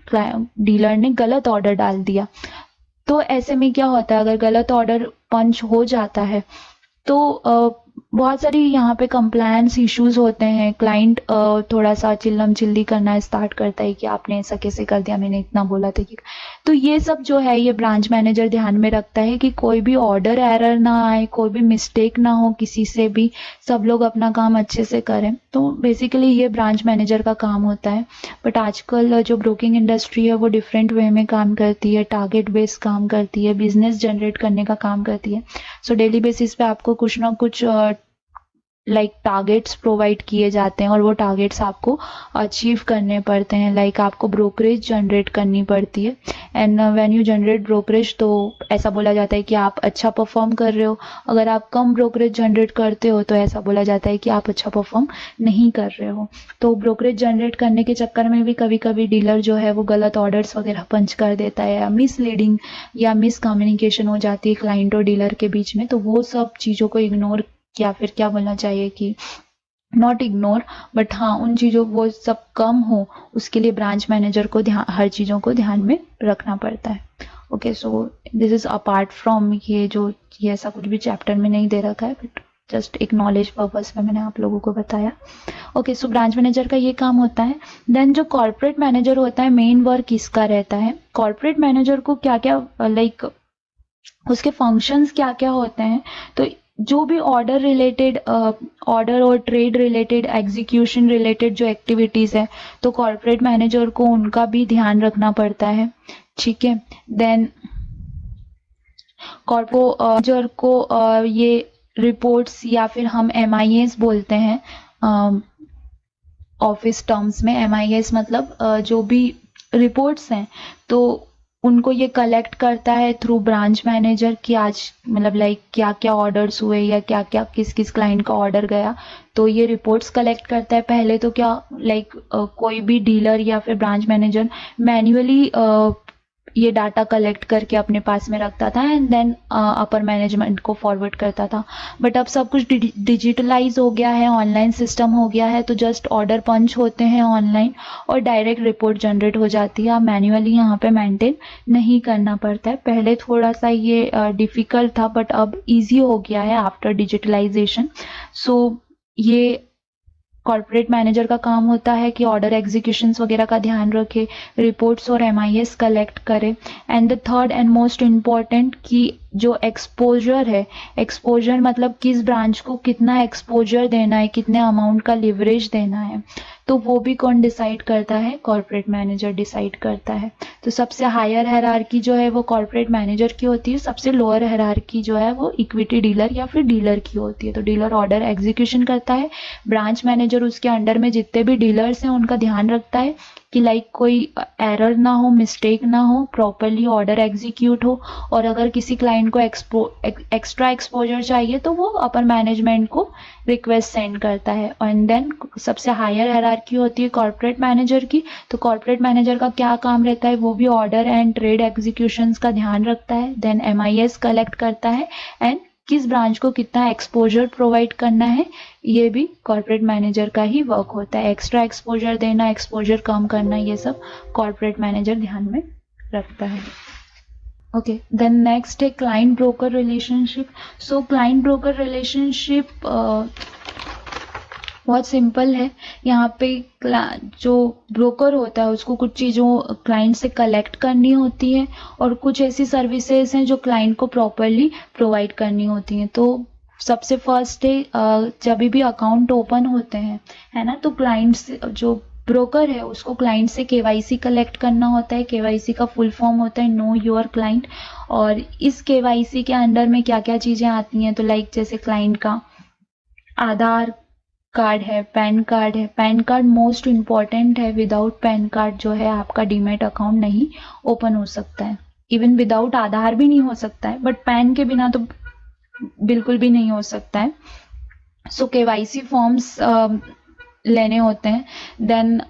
डीलर ने गलत ऑर्डर डाल दिया। तो ऐसे में क्या होता है, अगर गलत ऑर्डर पंच हो जाता है तो बहुत सारी यहाँ पे कंप्लायंस इश्यूज होते हैं। क्लाइंट थोड़ा सा चिल्लम चिल्ली करना स्टार्ट करता है कि आपने ऐसा कैसे कर दिया, मैंने इतना बोला था कि, तो ये सब जो है ये ब्रांच मैनेजर ध्यान में रखता है कि कोई भी ऑर्डर एरर ना आए, कोई भी मिस्टेक ना हो किसी से भी, सब लोग अपना काम अच्छे से करें। तो बेसिकली ये ब्रांच मैनेजर का काम होता है। बट आजकल जो ब्रोकिंग इंडस्ट्री है वो डिफरेंट वे में काम करती है, टारगेट बेस्ड काम करती है, बिजनेस जनरेट करने का काम करती है। सो डेली बेसिस पे आपको कुछ ना कुछ टारगेट्स प्रोवाइड किए जाते हैं और वो टारगेट्स आपको अचीव करने पड़ते हैं। आपको ब्रोकरेज जनरेट करनी पड़ती है, and when you generate brokerage तो ऐसा बोला जाता है कि आप अच्छा परफॉर्म कर रहे हो। अगर आप कम ब्रोकरेज जनरेट करते हो तो ऐसा बोला जाता है कि आप अच्छा परफॉर्म नहीं कर रहे हो। तो ब्रोकरेज जनरेट करने के चक्कर में भी कभी कभी डीलर जो है वो गलत ऑर्डर्स वगैरह पंच कर देता है, या मिसलीडिंग या मिसकम्युनिकेशन हो जाती है क्लाइंट और डीलर के बीच में। तो वो सब चीज़ों को इग्नोर, या फिर क्या बोलना चाहिए कि नॉट इग्नोर, बट हाँ उन चीज़ों वो सब कम हो, उसके लिए ब्रांच मैनेजर को हर चीज़ों को ध्यान में रखना पड़ता है। Okay, so this is apart from ये ऐसा कुछ भी चैप्टर में नहीं दे रखा है, बट जस्ट एक नॉलेज पर्पज पे मैंने आप लोगों को बताया। ओके, सो ब्रांच मैनेजर का ये काम होता है। देन जो कॉर्पोरेट मैनेजर होता है, मेन वर्क इसका रहता है। कॉर्पोरेट मैनेजर को क्या क्या उसके फंक्शंस क्या क्या होते हैं, तो जो भी ऑर्डर रिलेटेड, ऑर्डर और ट्रेड रिलेटेड, एग्जीक्यूशन रिलेटेड जो एक्टिविटीज है, तो कॉर्पोरेट मैनेजर को उनका भी ध्यान रखना पड़ता है, ठीक है। देन कॉर्पोरेट मैनेजर को ये रिपोर्ट्स, या फिर हम MIS बोलते हैं ऑफिस टर्म्स में। MIS मतलब जो भी रिपोर्ट्स हैं, तो उनको ये कलेक्ट करता है थ्रू ब्रांच मैनेजर कि आज मतलब लाइक क्या क्या ऑर्डर्स हुए या क्या क्या किस किस क्लाइंट का ऑर्डर गया, तो ये रिपोर्ट्स कलेक्ट करता है। पहले तो क्या लाइक कोई भी डीलर या फिर ब्रांच मैनेजर मैन्युअली ये डाटा कलेक्ट करके अपने पास में रखता था एंड देन अपर मैनेजमेंट को फॉरवर्ड करता था। बट अब सब कुछ डिजिटलाइज हो गया है, ऑनलाइन सिस्टम हो गया है, तो जस्ट ऑर्डर पंच होते हैं ऑनलाइन और डायरेक्ट रिपोर्ट जनरेट हो जाती है। अब मैन्युअली यहाँ पे मेंटेन नहीं करना पड़ता है। पहले थोड़ा सा ये डिफिकल्ट था बट अब इजी हो गया है आफ्टर डिजिटलाइजेशन। सो ये कॉर्पोरेट मैनेजर का काम होता है कि ऑर्डर एग्जीक्यूशंस वगैरह का ध्यान रखे, रिपोर्ट्स और एमआईएस कलेक्ट करे। And the third and most important कि जो एक्सपोजर है, एक्सपोजर मतलब किस ब्रांच को कितना एक्सपोजर देना है, कितने अमाउंट का लिवरेज देना है, तो वो भी कौन डिसाइड करता है? कॉर्पोरेट मैनेजर डिसाइड करता है। तो सबसे हायर हायरार्की जो है वो कॉर्पोरेट मैनेजर की होती है, सबसे लोअर हायरार्की जो है वो इक्विटी डीलर या फिर डीलर की होती है। तो डीलर ऑर्डर एग्जीक्यूशन करता है, ब्रांच मैनेजर उसके अंडर में जितने भी डीलर्स हैं उनका ध्यान रखता है कि लाइक कोई एरर ना हो, मिस्टेक ना हो, प्रॉपरली ऑर्डर एग्जीक्यूट हो। और अगर किसी क्लाइंट को एक्स्ट्रा एक्सपोजर चाहिए तो वो अपर मैनेजमेंट को रिक्वेस्ट सेंड करता है। एंड देन सबसे हायर हायरार्की होती है कॉर्पोरेट मैनेजर की। तो कॉर्पोरेट मैनेजर का क्या काम रहता है? वो भी ऑर्डर एंड ट्रेड एग्जीक्यूशंस का ध्यान रखता है, देन एमआईएस कलेक्ट करता है एंड किस ब्रांच को कितना एक्सपोजर प्रोवाइड करना है ये भी कॉर्पोरेट मैनेजर का ही वर्क होता है। एक्स्ट्रा एक्सपोजर देना, एक्सपोजर कम करना, ये सब कॉर्पोरेट मैनेजर ध्यान में रखता है। ओके, देन नेक्स्ट है क्लाइंट ब्रोकर रिलेशनशिप। सो क्लाइंट ब्रोकर रिलेशनशिप बहुत सिंपल है। यहाँ पे जो ब्रोकर होता है उसको कुछ चीज़ों क्लाइंट से कलेक्ट करनी होती है और कुछ ऐसी सर्विसेज हैं जो क्लाइंट को प्रॉपरली प्रोवाइड करनी होती हैं। तो सबसे फर्स्ट है जब भी अकाउंट ओपन होते हैं, है ना, तो क्लाइंट से जो ब्रोकर है उसको क्लाइंट से केवाईसी कलेक्ट करना होता है। केवाईसी का फुल फॉर्म होता है नो योर क्लाइंट। और इस केवाईसी के अंडर में क्या क्या चीज़ें आती हैं, तो लाइक जैसे क्लाइंट का आधार कार्ड है, पैन कार्ड है। पैन कार्ड मोस्ट इम्पॉर्टेंट है, विदाउट पैन कार्ड जो है आपका डीमैट अकाउंट नहीं ओपन हो सकता है। इवन विदाउट आधार भी नहीं हो सकता है, बट पैन के बिना तो बिल्कुल भी नहीं हो सकता है। सो केवाईसी फॉर्म्स लेने होते हैं। देन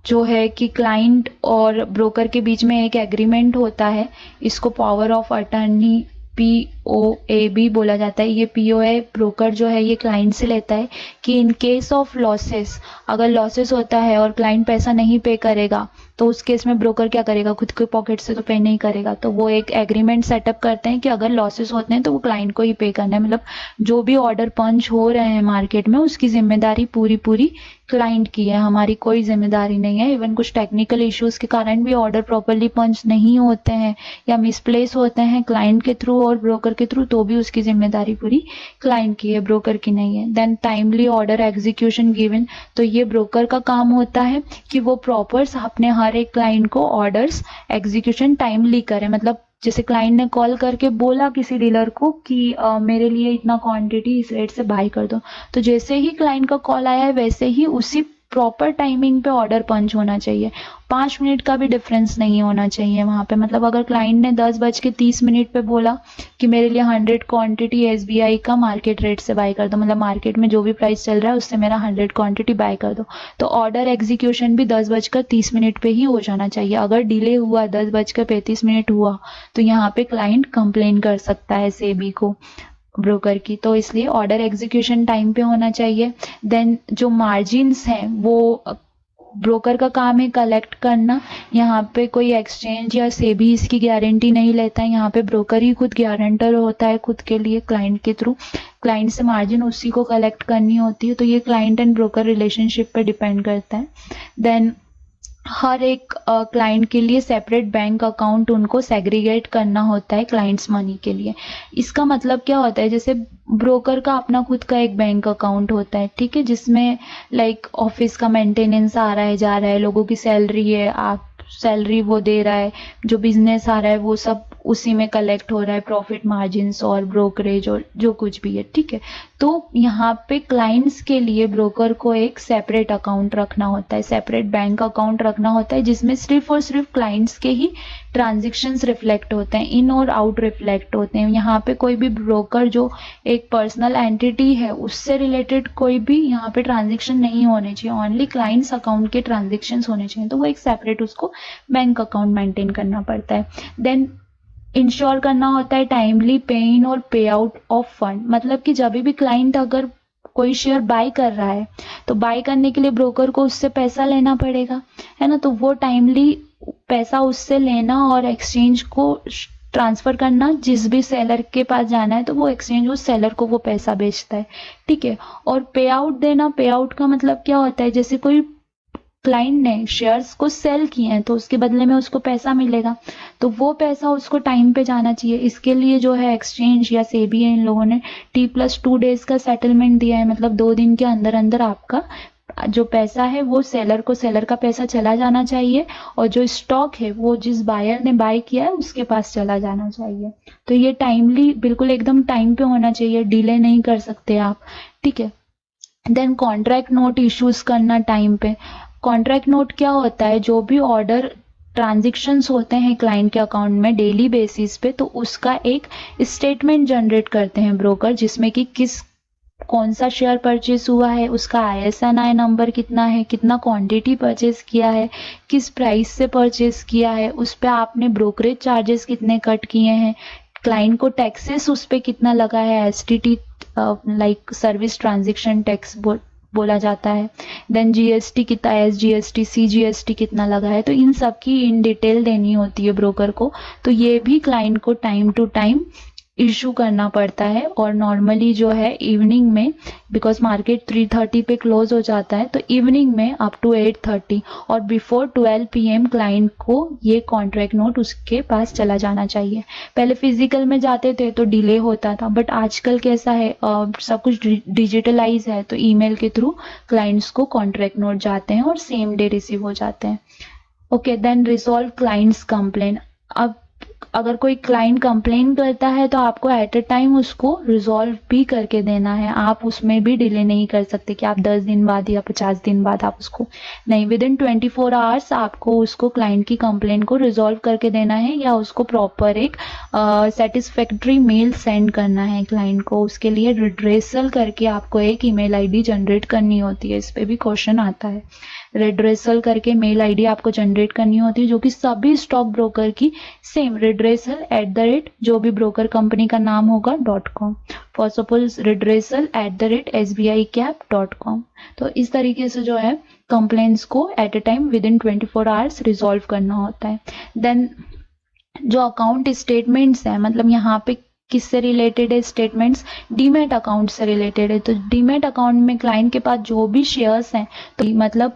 जो है कि क्लाइंट और ब्रोकर के बीच में एक एग्रीमेंट होता है, इसको पावर ऑफ अटर्नी POA भी बोला जाता है। ये POA ब्रोकर जो है ये क्लाइंट से लेता है कि इन केस ऑफ लॉसेस, अगर लॉसेस होता है और क्लाइंट पैसा नहीं पे करेगा तो उस केस में ब्रोकर क्या करेगा? खुद के पॉकेट से तो पे नहीं करेगा। तो वो एक एग्रीमेंट सेटअप करते हैं कि अगर लॉसेस होते हैं तो वो क्लाइंट को ही पे करना है। मतलब जो भी ऑर्डर पंच हो रहे हैं मार्केट में उसकी जिम्मेदारी पूरी पूरी क्लाइंट की है, हमारी कोई जिम्मेदारी नहीं है। इवन कुछ टेक्निकल इश्यूज के कारण भी ऑर्डर प्रॉपरली पंच नहीं होते हैं या मिसप्लेस होते हैं क्लाइंट के थ्रू और ब्रोकर के थ्रू, तो भी उसकी जिम्मेदारी पूरी क्लाइंट की है, ब्रोकर की नहीं है। Then timely order execution given, तो ये ब्रोकर का काम होता है कि वो प्रॉपर अपने हर एक क्लाइंट को ऑर्डर्स एग्जीक्यूशन टाइमली करे। मतलब जैसे क्लाइंट ने कॉल करके बोला किसी डीलर को कि मेरे लिए इतना क्वांटिटी इस रेट से बाय कर दो, तो जैसे ही क्लाइंट का कॉल आया है वैसे ही उसी प्रॉपर टाइमिंग पे ऑर्डर पंच होना चाहिए। 5 मिनट का भी डिफरेंस नहीं होना चाहिए वहाँ पे। मतलब अगर क्लाइंट ने 10:30 पे बोला कि मेरे लिए 100 क्वांटिटी SBI का मार्केट रेट से बाय कर दो, मतलब मार्केट में जो भी प्राइस चल रहा है उससे मेरा 100 क्वांटिटी बाय कर दो, तो ऑर्डर एग्जीक्यूशन भी 10:30 पे ही हो जाना चाहिए। अगर डिले हुआ, 10:35 हुआ, तो यहाँ पे क्लाइंट कंप्लेन कर सकता है सेबी को, ब्रोकर की। तो इसलिए ऑर्डर एग्जीक्यूशन टाइम पे होना चाहिए। देन जो मार्जिन्स हैं वो ब्रोकर का काम है कलेक्ट करना। यहाँ पे कोई एक्सचेंज या सेबी इसकी गारंटी नहीं लेता है, यहाँ पे ब्रोकर ही खुद गारंटर होता है खुद के लिए क्लाइंट के थ्रू। क्लाइंट से मार्जिन उसी को कलेक्ट करनी होती है। तो ये क्लाइंट एंड ब्रोकर रिलेशनशिप पे डिपेंड करता है। देन हर एक क्लाइंट के लिए सेपरेट बैंक अकाउंट उनको सेग्रीगेट करना होता है क्लाइंट्स मनी के लिए। इसका मतलब क्या होता है, जैसे ब्रोकर का अपना खुद का एक बैंक अकाउंट होता है, ठीक है, जिसमें लाइक ऑफिस का मेंटेनेंस आ रहा है जा रहा है, लोगों की सैलरी है, आप सैलरी वो दे रहा है, जो बिजनेस आ रहा है वो सब उसी में कलेक्ट हो रहा है प्रॉफिट मार्जिन्स और ब्रोकरेज और जो कुछ भी है, ठीक है। तो यहाँ पे क्लाइंट्स के लिए ब्रोकर को एक सेपरेट अकाउंट रखना होता है, सेपरेट बैंक अकाउंट रखना होता है, जिसमें सिर्फ और सिर्फ क्लाइंट्स के ही ट्रांजेक्शन्स रिफ्लेक्ट होते हैं, इन और आउट रिफ्लेक्ट होते हैं। यहाँ पे कोई भी ब्रोकर जो एक पर्सनल एंटिटी है उससे रिलेटेड कोई भी यहाँ पे ट्रांजेक्शन नहीं होने चाहिए, ओनली क्लाइंट्स अकाउंट के ट्रांजेक्शन्स होने चाहिए। तो वो एक सेपरेट उसको बैंक अकाउंट मेंटेन करना पड़ता है। देन इंश्योर करना होता है टाइमली पे इन और पे आउट ऑफ फंड, मतलब कि जब भी क्लाइंट अगर कोई शेयर बाय कर रहा है तो बाय करने के लिए ब्रोकर को उससे पैसा लेना पड़ेगा, है ना। तो वो टाइमली पैसा उससे लेना और एक्सचेंज को ट्रांसफर करना, जिस भी सेलर के पास जाना है तो वो एक्सचेंज उस सेलर को वो पैसा बेचता है, ठीक है। और पे आउट देना, पे आउट का मतलब क्या होता है, जैसे कोई क्लाइंट ने शेयर्स को सेल किए हैं तो उसके बदले में उसको पैसा मिलेगा, तो वो पैसा उसको टाइम पे जाना चाहिए। इसके लिए जो है एक्सचेंज या सेबी इन लोगों ने T+2 डेज का सेटलमेंट दिया है, मतलब 2 दिन के अंदर अंदर आपका जो पैसा है वो सेलर को, सेलर का पैसा चला जाना चाहिए और जो स्टॉक है वो जिस बायर ने बाय किया है उसके पास चला जाना चाहिए। तो ये टाइमली, बिल्कुल एकदम टाइम पे होना चाहिए, डिले नहीं कर सकते आप, ठीक है। देन कॉन्ट्रैक्ट नोट इश्यूज करना टाइम पे। कॉन्ट्रैक्ट नोट क्या होता है, जो भी ऑर्डर ट्रांजेक्शन्स होते हैं क्लाइंट के अकाउंट में डेली बेसिस पे, तो उसका एक स्टेटमेंट जनरेट करते हैं ब्रोकर, जिसमें कि कौन सा शेयर परचेस हुआ है, उसका ISNI नंबर कितना है, कितना क्वांटिटी परचेस किया है, किस प्राइस से परचेस किया है, उस पे आपने ब्रोकरेज चार्जेस कितने कट किए हैं, क्लाइंट को टैक्सेस उस पे कितना लगा है, STT like service transaction tax बोला जाता है। देन GST कितना, SGST CGST कितना लगा है, तो इन सब की इन डिटेल देनी होती है ब्रोकर को। तो ये भी क्लाइंट को टाइम टू टाइम इशू करना पड़ता है। और नॉर्मली जो है इवनिंग में, बिकॉज मार्केट 3:30 पे क्लोज हो जाता है, तो इवनिंग में अप टू 8:30 और बिफोर 12 PM क्लाइंट को ये कॉन्ट्रैक्ट नोट उसके पास चला जाना चाहिए। पहले फिजिकल में जाते थे तो डिले होता था, बट आजकल कैसा है, सब कुछ डिजिटलाइज है, तो ईमेल के थ्रू क्लाइंट्स को कॉन्ट्रैक्ट नोट जाते हैं और सेम डे रिसीव हो जाते हैं। Okay, then resolve clients complain. अब अगर कोई क्लाइंट कंप्लेन करता है तो आपको एट अ टाइम उसको रिजॉल्व भी करके देना है, आप उसमें भी डिले नहीं कर सकते कि आप 10 दिन बाद या 50 दिन बाद आप उसको नहीं, विदिन 24 आवर्स आपको उसको क्लाइंट की कंप्लेन को रिजॉल्व करके देना है, या उसको प्रॉपर एक सेटिस्फैक्ट्री मेल सेंड करना है क्लाइंट को। उसके लिए रिड्रेसल करके आपको एक ईमेल ID जनरेट करनी होती है, इस पे भी क्वेश्चन आता है। रिड्रेसल करके मेल ID आपको जनरेट करनी होती है, जो कि सभी स्टॉक ब्रोकर की सेम redressal@ जो भी ब्रोकर कंपनी का नाम होगा .com, फॉर सपोज redressal@sbicap.com। तो इस तरीके से जो है कंप्लेंट्स को eight a time within 24 hours resolve करना होता है। देन जो अकाउंट स्टेटमेंट्स है, मतलब यहाँ पे किससे रिलेटेड है स्टेटमेंट्स, डीमैट अकाउंट से रिलेटेड है। तो डीमैट अकाउंट में क्लाइंट के पास जो भी शेयर्स हैं, तो मतलब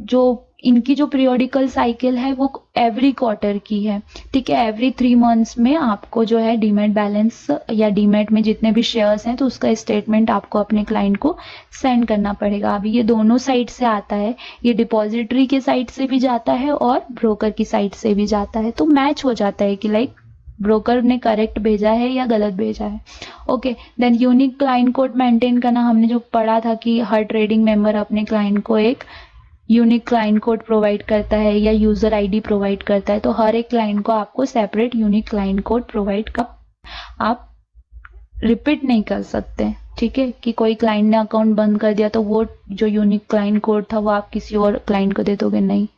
जो इनकी जो पीरियोडिकल साइकिल है वो एवरी क्वार्टर की है, ठीक है। एवरी 3 मंथ्स में आपको जो है डीमैट बैलेंस या डीमैट में जितने भी शेयर्स हैं तो उसका स्टेटमेंट आपको अपने क्लाइंट को सेंड करना पड़ेगा। अभी ये दोनों साइड से आता है, ये डिपॉजिटरी के साइड से भी जाता है और ब्रोकर की साइड से भी जाता है, तो मैच हो जाता है कि लाइक ब्रोकर ने करेक्ट भेजा है या गलत भेजा है। Okay, then unique client code maintain करना। हमने जो पढ़ा था कि हर ट्रेडिंग मेंबर अपने क्लाइंट को एक यूनिक क्लाइंट कोड प्रोवाइड करता है या यूजर ID प्रोवाइड करता है, तो हर एक क्लाइंट को आपको separate unique client code provide कर, आप रिपीट नहीं कर सकते, ठीक है। कि कोई क्लाइंट ने अकाउंट बंद कर दिया तो वो जो यूनिक क्लाइंट कोड था वो आप किसी और क्लाइंट को दे दोगे, नहीं।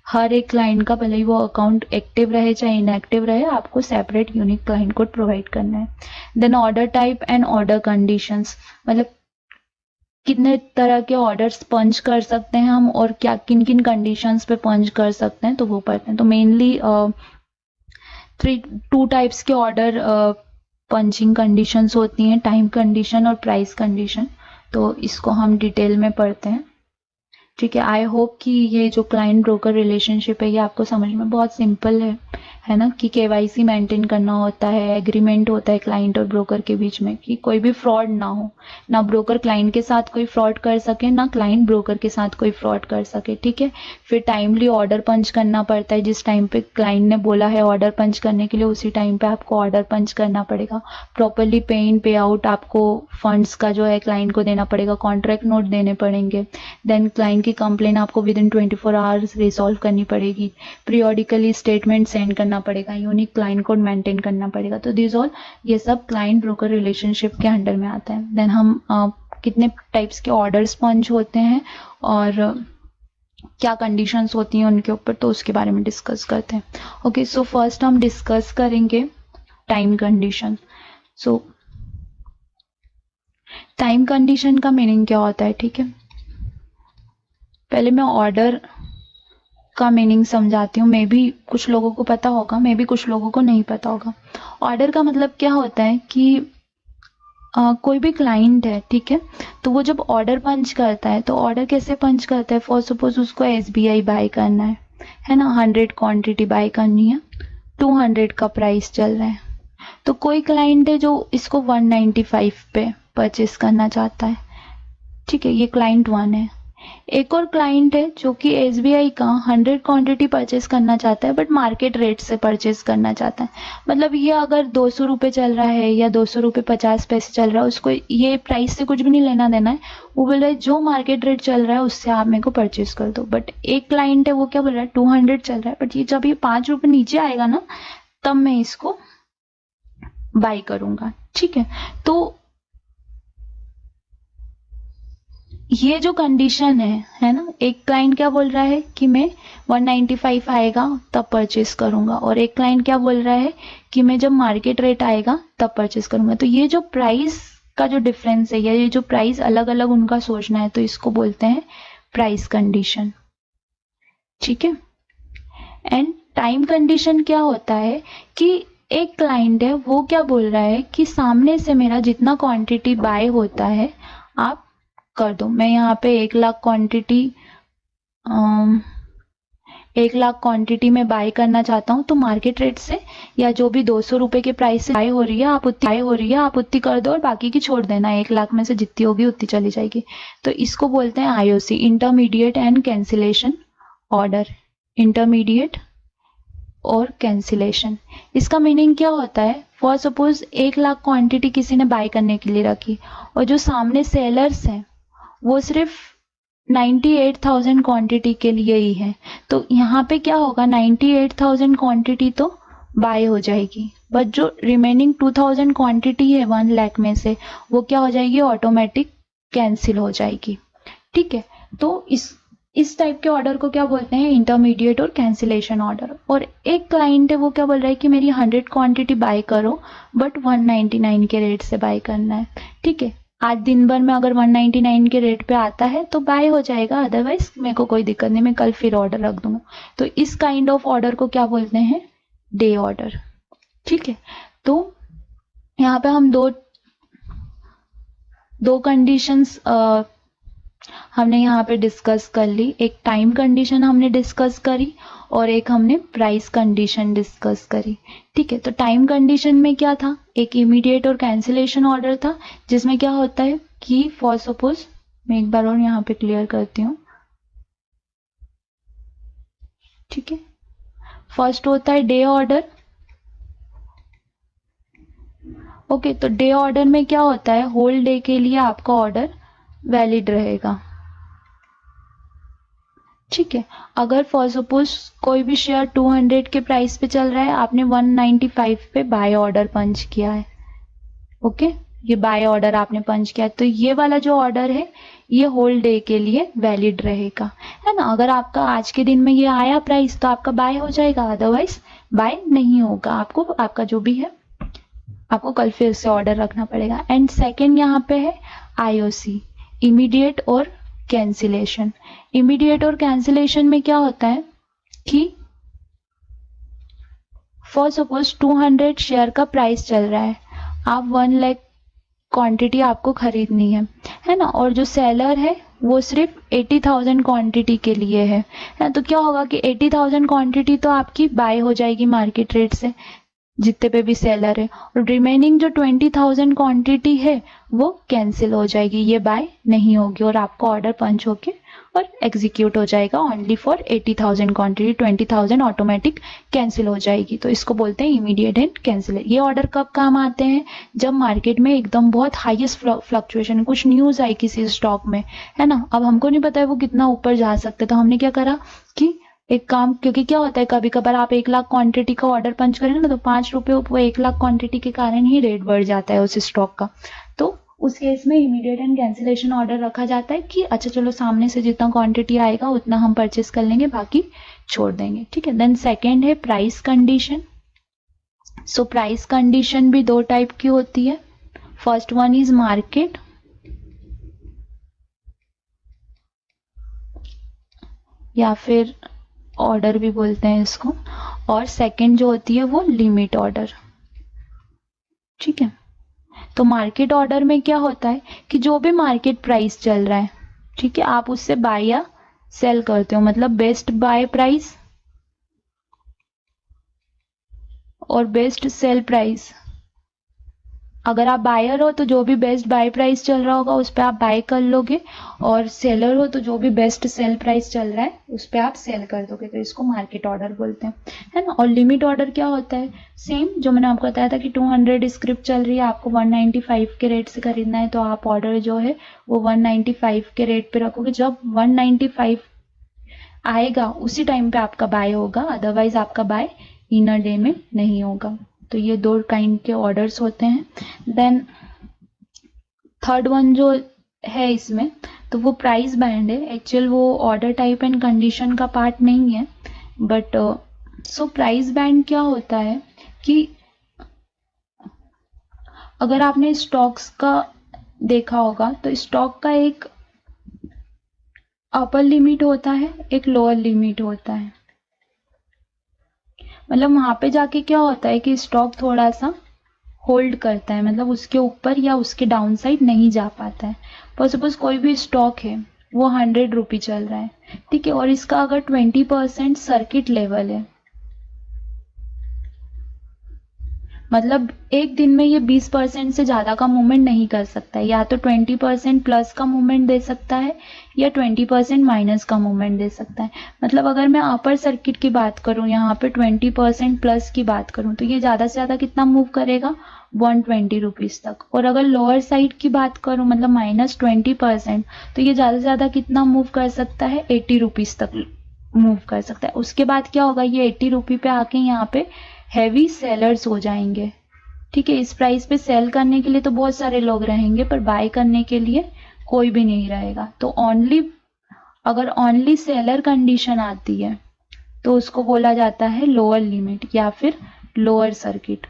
हर एक क्लाइंट का, भले ही वो अकाउंट एक्टिव रहे चाहे इनएक्टिव रहे, आपको separate unique client code provide करना है। Then order type and order conditions, मतलब कितने तरह के ऑर्डर्स पंच कर सकते हैं हम और क्या किन किन कंडीशंस पे पंच कर सकते हैं, तो वो पढ़ते हैं। तो मेनली 2 टाइप्स के ऑर्डर पंचिंग कंडीशंस होती हैं, टाइम कंडीशन और प्राइस कंडीशन। तो इसको हम डिटेल में पढ़ते हैं। ठीक है। आई होप कि ये जो क्लाइंट ब्रोकर रिलेशनशिप है ये आपको समझ में बहुत सिंपल है ना, कि केवाईसी मेंटेन करना होता है, एग्रीमेंट होता है क्लाइंट और ब्रोकर के बीच में कि कोई भी फ्रॉड ना हो, ना ब्रोकर क्लाइंट के साथ कोई फ्रॉड कर सके, ना क्लाइंट ब्रोकर के साथ कोई फ्रॉड कर सके। ठीक है। फिर टाइमली ऑर्डर पंच करना पड़ता है, जिस टाइम पे क्लाइंट ने बोला है ऑर्डर पंच करने के लिए उसी टाइम पे आपको ऑर्डर पंच करना पड़ेगा। प्रॉपरली पे इन पे आउट आपको फंड्स का जो है क्लाइंट को देना पड़ेगा, कॉन्ट्रैक्ट नोट देने पड़ेंगे। देन क्लाइंट की कंप्लेन आपको विद इन 24 आवर्स रिजॉल्व करनी पड़ेगी। पीरियोडिकली स्टेटमेंट सेंड करना पड़ेगा, यूनिक क्लाइंट कोड मेंटेन करना पड़ेगा। तो दिस ऑल ये सब क्लाइंट ब्रोकर रिलेशनशिप के अंडर में आता है। देन हम कितने टाइप्स के ऑर्डर्स पंच होते हैं और क्या कंडीशंस होती हैं उनके ऊपर, तो उसके बारे में डिस्कस करते हैं। ओके, सो फर्स्ट हम डिस्कस करेंगे टाइम कंडीशन। सो टाइम कंडीशन का मीनिंग क्या होता है? ठीक है, पहले मैं ऑर्डर का मीनिंग समझाती हूँ। मे बी कुछ लोगों को पता होगा, मे बी कुछ लोगों को नहीं पता होगा। ऑर्डर का मतलब क्या होता है कि कोई भी क्लाइंट है, ठीक है, तो वो जब ऑर्डर पंच करता है तो ऑर्डर कैसे पंच करता है? फॉर सपोज उसको SBI बाय करना है ना, 100 क्वांटिटी बाय करनी है, 200 का प्राइस चल रहा है। तो कोई क्लाइंट है जो इसको 195 पे परचेस करना चाहता है, ठीक है, ये क्लाइंट 1 है। एक और क्लाइंट है जो कि SBI का 100 क्वांटिटी परचेस करना चाहता है बट मार्केट रेट से परचेस करना चाहता है। मतलब ये अगर 200 रुपये चल रहा है या 200 रुपये 50 पैसे चल रहा है, उसको ये प्राइस से कुछ भी नहीं लेना देना है। वो बोल रहा है जो मार्केट रेट चल रहा है उससे आप मेरे को परचेस कर दो। बट एक क्लाइंट है वो क्या बोल रहा है, 200 चल रहा है, बट ये जब ये 5 रुपये नीचे आएगा ना तब मैं इसको बाय करूंगा। ठीक है, तो ये जो कंडीशन है ना, एक क्लाइंट क्या बोल रहा है कि मैं 195 आएगा तब परचेस करूंगा, और एक क्लाइंट क्या बोल रहा है कि मैं जब मार्केट रेट आएगा तब परचेस करूंगा। तो ये जो प्राइस का जो डिफरेंस है या ये जो प्राइस अलग अलग उनका सोचना है, तो इसको बोलते हैं प्राइस कंडीशन। ठीक है। एंड टाइम कंडीशन क्या होता है कि एक क्लाइंट है वो क्या बोल रहा है कि सामने से मेरा जितना क्वांटिटी बाय होता है आप कर दो। मैं यहाँ पे 1 लाख क्वांटिटी 1 लाख क्वांटिटी में बाय करना चाहता हूँ, तो मार्केट रेट से या जो भी 200 रुपए के प्राइस से बाय हो रही है आप उतनी कर दो और बाकी की छोड़ देना। 1 लाख में से जितनी होगी उतनी चली जाएगी। तो इसको बोलते हैं IOC, intermediate and cancellation order. Intermediate और कैंसिलेशन, इसका मीनिंग क्या होता है? फॉर सपोज 1 लाख क्वांटिटी किसी ने बाय करने के लिए रखी और जो सामने सेलर्स हैं वो सिर्फ 98,000 क्वांटिटी के लिए ही है, तो यहाँ पे क्या होगा, 98,000 क्वांटिटी तो बाय हो जाएगी, बट जो रिमेनिंग 2,000 क्वांटिटी है 1 लाख में से वो क्या हो जाएगी, ऑटोमेटिक कैंसिल हो जाएगी। ठीक है, तो इस टाइप के ऑर्डर को क्या बोलते हैं, इंटरमीडिएट और कैंसिलेशन ऑर्डर। और एक क्लाइंट है वो क्या बोल रहा है कि मेरी 100 क्वांटिटी बाय करो बट 199 के रेट से बाय करना है। ठीक है, आज दिन भर में अगर 199 के रेट पे आता है तो बाय हो जाएगा, अदरवाइज मेरे को कोई दिक्कत नहीं, मैं कल फिर ऑर्डर रख दूंगा। तो इस काइंड ऑफ ऑर्डर को क्या बोलते हैं, डे ऑर्डर। ठीक है, तो यहाँ पे हम दो कंडीशंस हमने यहाँ पे डिस्कस कर ली। एक टाइम कंडीशन हमने डिस्कस करी और एक हमने प्राइस कंडीशन डिस्कस करी। ठीक है, तो टाइम कंडीशन में क्या था, एक इमीडिएट और कैंसिलेशन ऑर्डर था, जिसमें क्या होता है कि फॉर सपोज मैं एक बार और यहाँ पे क्लियर करती हूँ। ठीक है, फर्स्ट होता है डे ऑर्डर। ओके, तो डे ऑर्डर में क्या होता है, होल डे के लिए आपका ऑर्डर वैलिड रहेगा। ठीक है, अगर फॉर सपोज कोई भी शेयर 200 के प्राइस पे चल रहा है, आपने 195 पे बाय ऑर्डर पंच किया है। ओके, ये बाय ऑर्डर आपने पंच किया है, तो ये वाला जो ऑर्डर है ये होल डे के लिए वैलिड रहेगा, है ना। अगर आपका आज के दिन में ये आया प्राइस तो आपका बाय हो जाएगा, अदरवाइज बाय नहीं होगा। आपको आपका जो भी है आपको कल फिर से ऑर्डर रखना पड़ेगा। एंड सेकेंड यहाँ पे है IOC, इमीडिएट और कैंसिलेशन। इमीडिएट और कैंसिलेशन में क्या होता है कि फॉर सपोज 200 शेयर का प्राइस चल रहा है, आप 1 लाख क्वांटिटी आपको खरीदनी है ना, और जो सेलर है वो सिर्फ 80,000 क्वांटिटी के लिए है। तो क्या होगा कि 80,000 क्वांटिटी तो आपकी बाय हो जाएगी मार्केट रेट से, जितने पे भी सेलर है, और रिमेनिंग जो 20,000 क्वांटिटी है वो कैंसिल हो जाएगी, ये बाय नहीं होगी, और आपको ऑर्डर पंच होके और एग्जीक्यूट हो जाएगा only for 80,000 quantity. 20,000 automatic cancel हो जाएगी। तो इसको बोलते हैं इमीडिएट एंड कैंसिल। ये ऑर्डर कब काम आते हैं? जब मार्केट में एकदम बहुत हाईएस्ट फ्लक्चुएशन, कुछ न्यूज आई किसी स्टॉक में, है ना, अब हमको नहीं पता है वो कितना ऊपर जा सकता है, तो हमने क्या करा कि एक काम, क्योंकि क्या होता है कभी कभार आप 1 लाख क्वांटिटी का ऑर्डर पंच करेंगे ना, तो 5 रुपए वो 1 लाख क्वांटिटी के कारण ही रेट बढ़ जाता है उस स्टॉक का। तो उस केस में इमीडिएट एंड कैंसिलेशन ऑर्डर रखा जाता है कि अच्छा चलो सामने से जितना क्वांटिटी आएगा उतना हम परचेस कर लेंगे, बाकी छोड़ देंगे, ठीक है। देन सेकेंड है price condition. So price condition भी 2 टाइप की होती है। फर्स्ट वन इज मार्केट, या फिर ऑर्डर भी बोलते हैं इसको, और सेकंड जो होती है वो लिमिट ऑर्डर, ठीक है। तो मार्केट ऑर्डर में क्या होता है कि जो भी मार्केट प्राइस चल रहा है, ठीक है, आप उससे बाय या सेल करते हो, मतलब बेस्ट बाय प्राइस और बेस्ट सेल प्राइस। अगर आप बायर हो तो जो भी बेस्ट बाय प्राइस चल रहा होगा उस पर आप बाय कर लोगे, और सेलर हो तो जो भी बेस्ट सेल प्राइस चल रहा है उस पर आप सेल कर दोगे। तो इसको मार्केट ऑर्डर बोलते हैं, है ना। और लिमिट ऑर्डर क्या होता है? सेम जो मैंने आपको बताया था कि 200 स्क्रिप्ट चल रही है, आपको 195 के रेट से खरीदना है, तो आप ऑर्डर जो है वो 195 के रेट पे रखोगे। जब 195 आएगा उसी टाइम पे आपका बाय होगा, अदरवाइज आपका बाय इन अ डे में नहीं होगा। तो ये 2 काइंड के ऑर्डर्स होते हैं। देन थर्ड वन जो है इसमें, तो वो प्राइस बैंड है। एक्चुअल वो ऑर्डर टाइप एंड कंडीशन का पार्ट नहीं है, बट सो प्राइस बैंड क्या होता है कि अगर आपने स्टॉक्स का देखा होगा तो स्टॉक का एक अपर लिमिट होता है, एक लोअर लिमिट होता है। मतलब वहां पे जाके क्या होता है कि स्टॉक थोड़ा सा होल्ड करता है, मतलब उसके ऊपर या उसके डाउन साइड नहीं जा पाता है। पर सपोज कोई भी स्टॉक है वो 100 रुपी चल रहा है, ठीक है, और इसका अगर 20% सर्किट लेवल है, मतलब एक दिन में ये 20% से ज्यादा का मूवमेंट नहीं कर सकता है, या तो 20% प्लस का मूवमेंट दे सकता है या 20% माइनस का मूवमेंट दे सकता है। मतलब अगर मैं अपर सर्किट की बात करूं, यहाँ पे 20% प्लस की बात करूं, तो ये ज्यादा से ज्यादा कितना मूव करेगा? 120 रुपीज तक। और अगर लोअर साइड की बात करूं, मतलब -20%, तो ये ज्यादा से ज्यादा कितना मूव कर सकता है? 80 रुपीज तक मूव कर सकता है। उसके बाद क्या होगा? ये 80 रुपी पे आके यहाँ पे हैवी सेलर्स हो जाएंगे, ठीक है। इस प्राइस पे सेल करने के लिए तो बहुत सारे लोग रहेंगे, पर बाय करने के लिए कोई भी नहीं रहेगा। तो अगर ओनली सेलर कंडीशन आती है तो उसको बोला जाता है लोअर लिमिट या फिर लोअर सर्किट।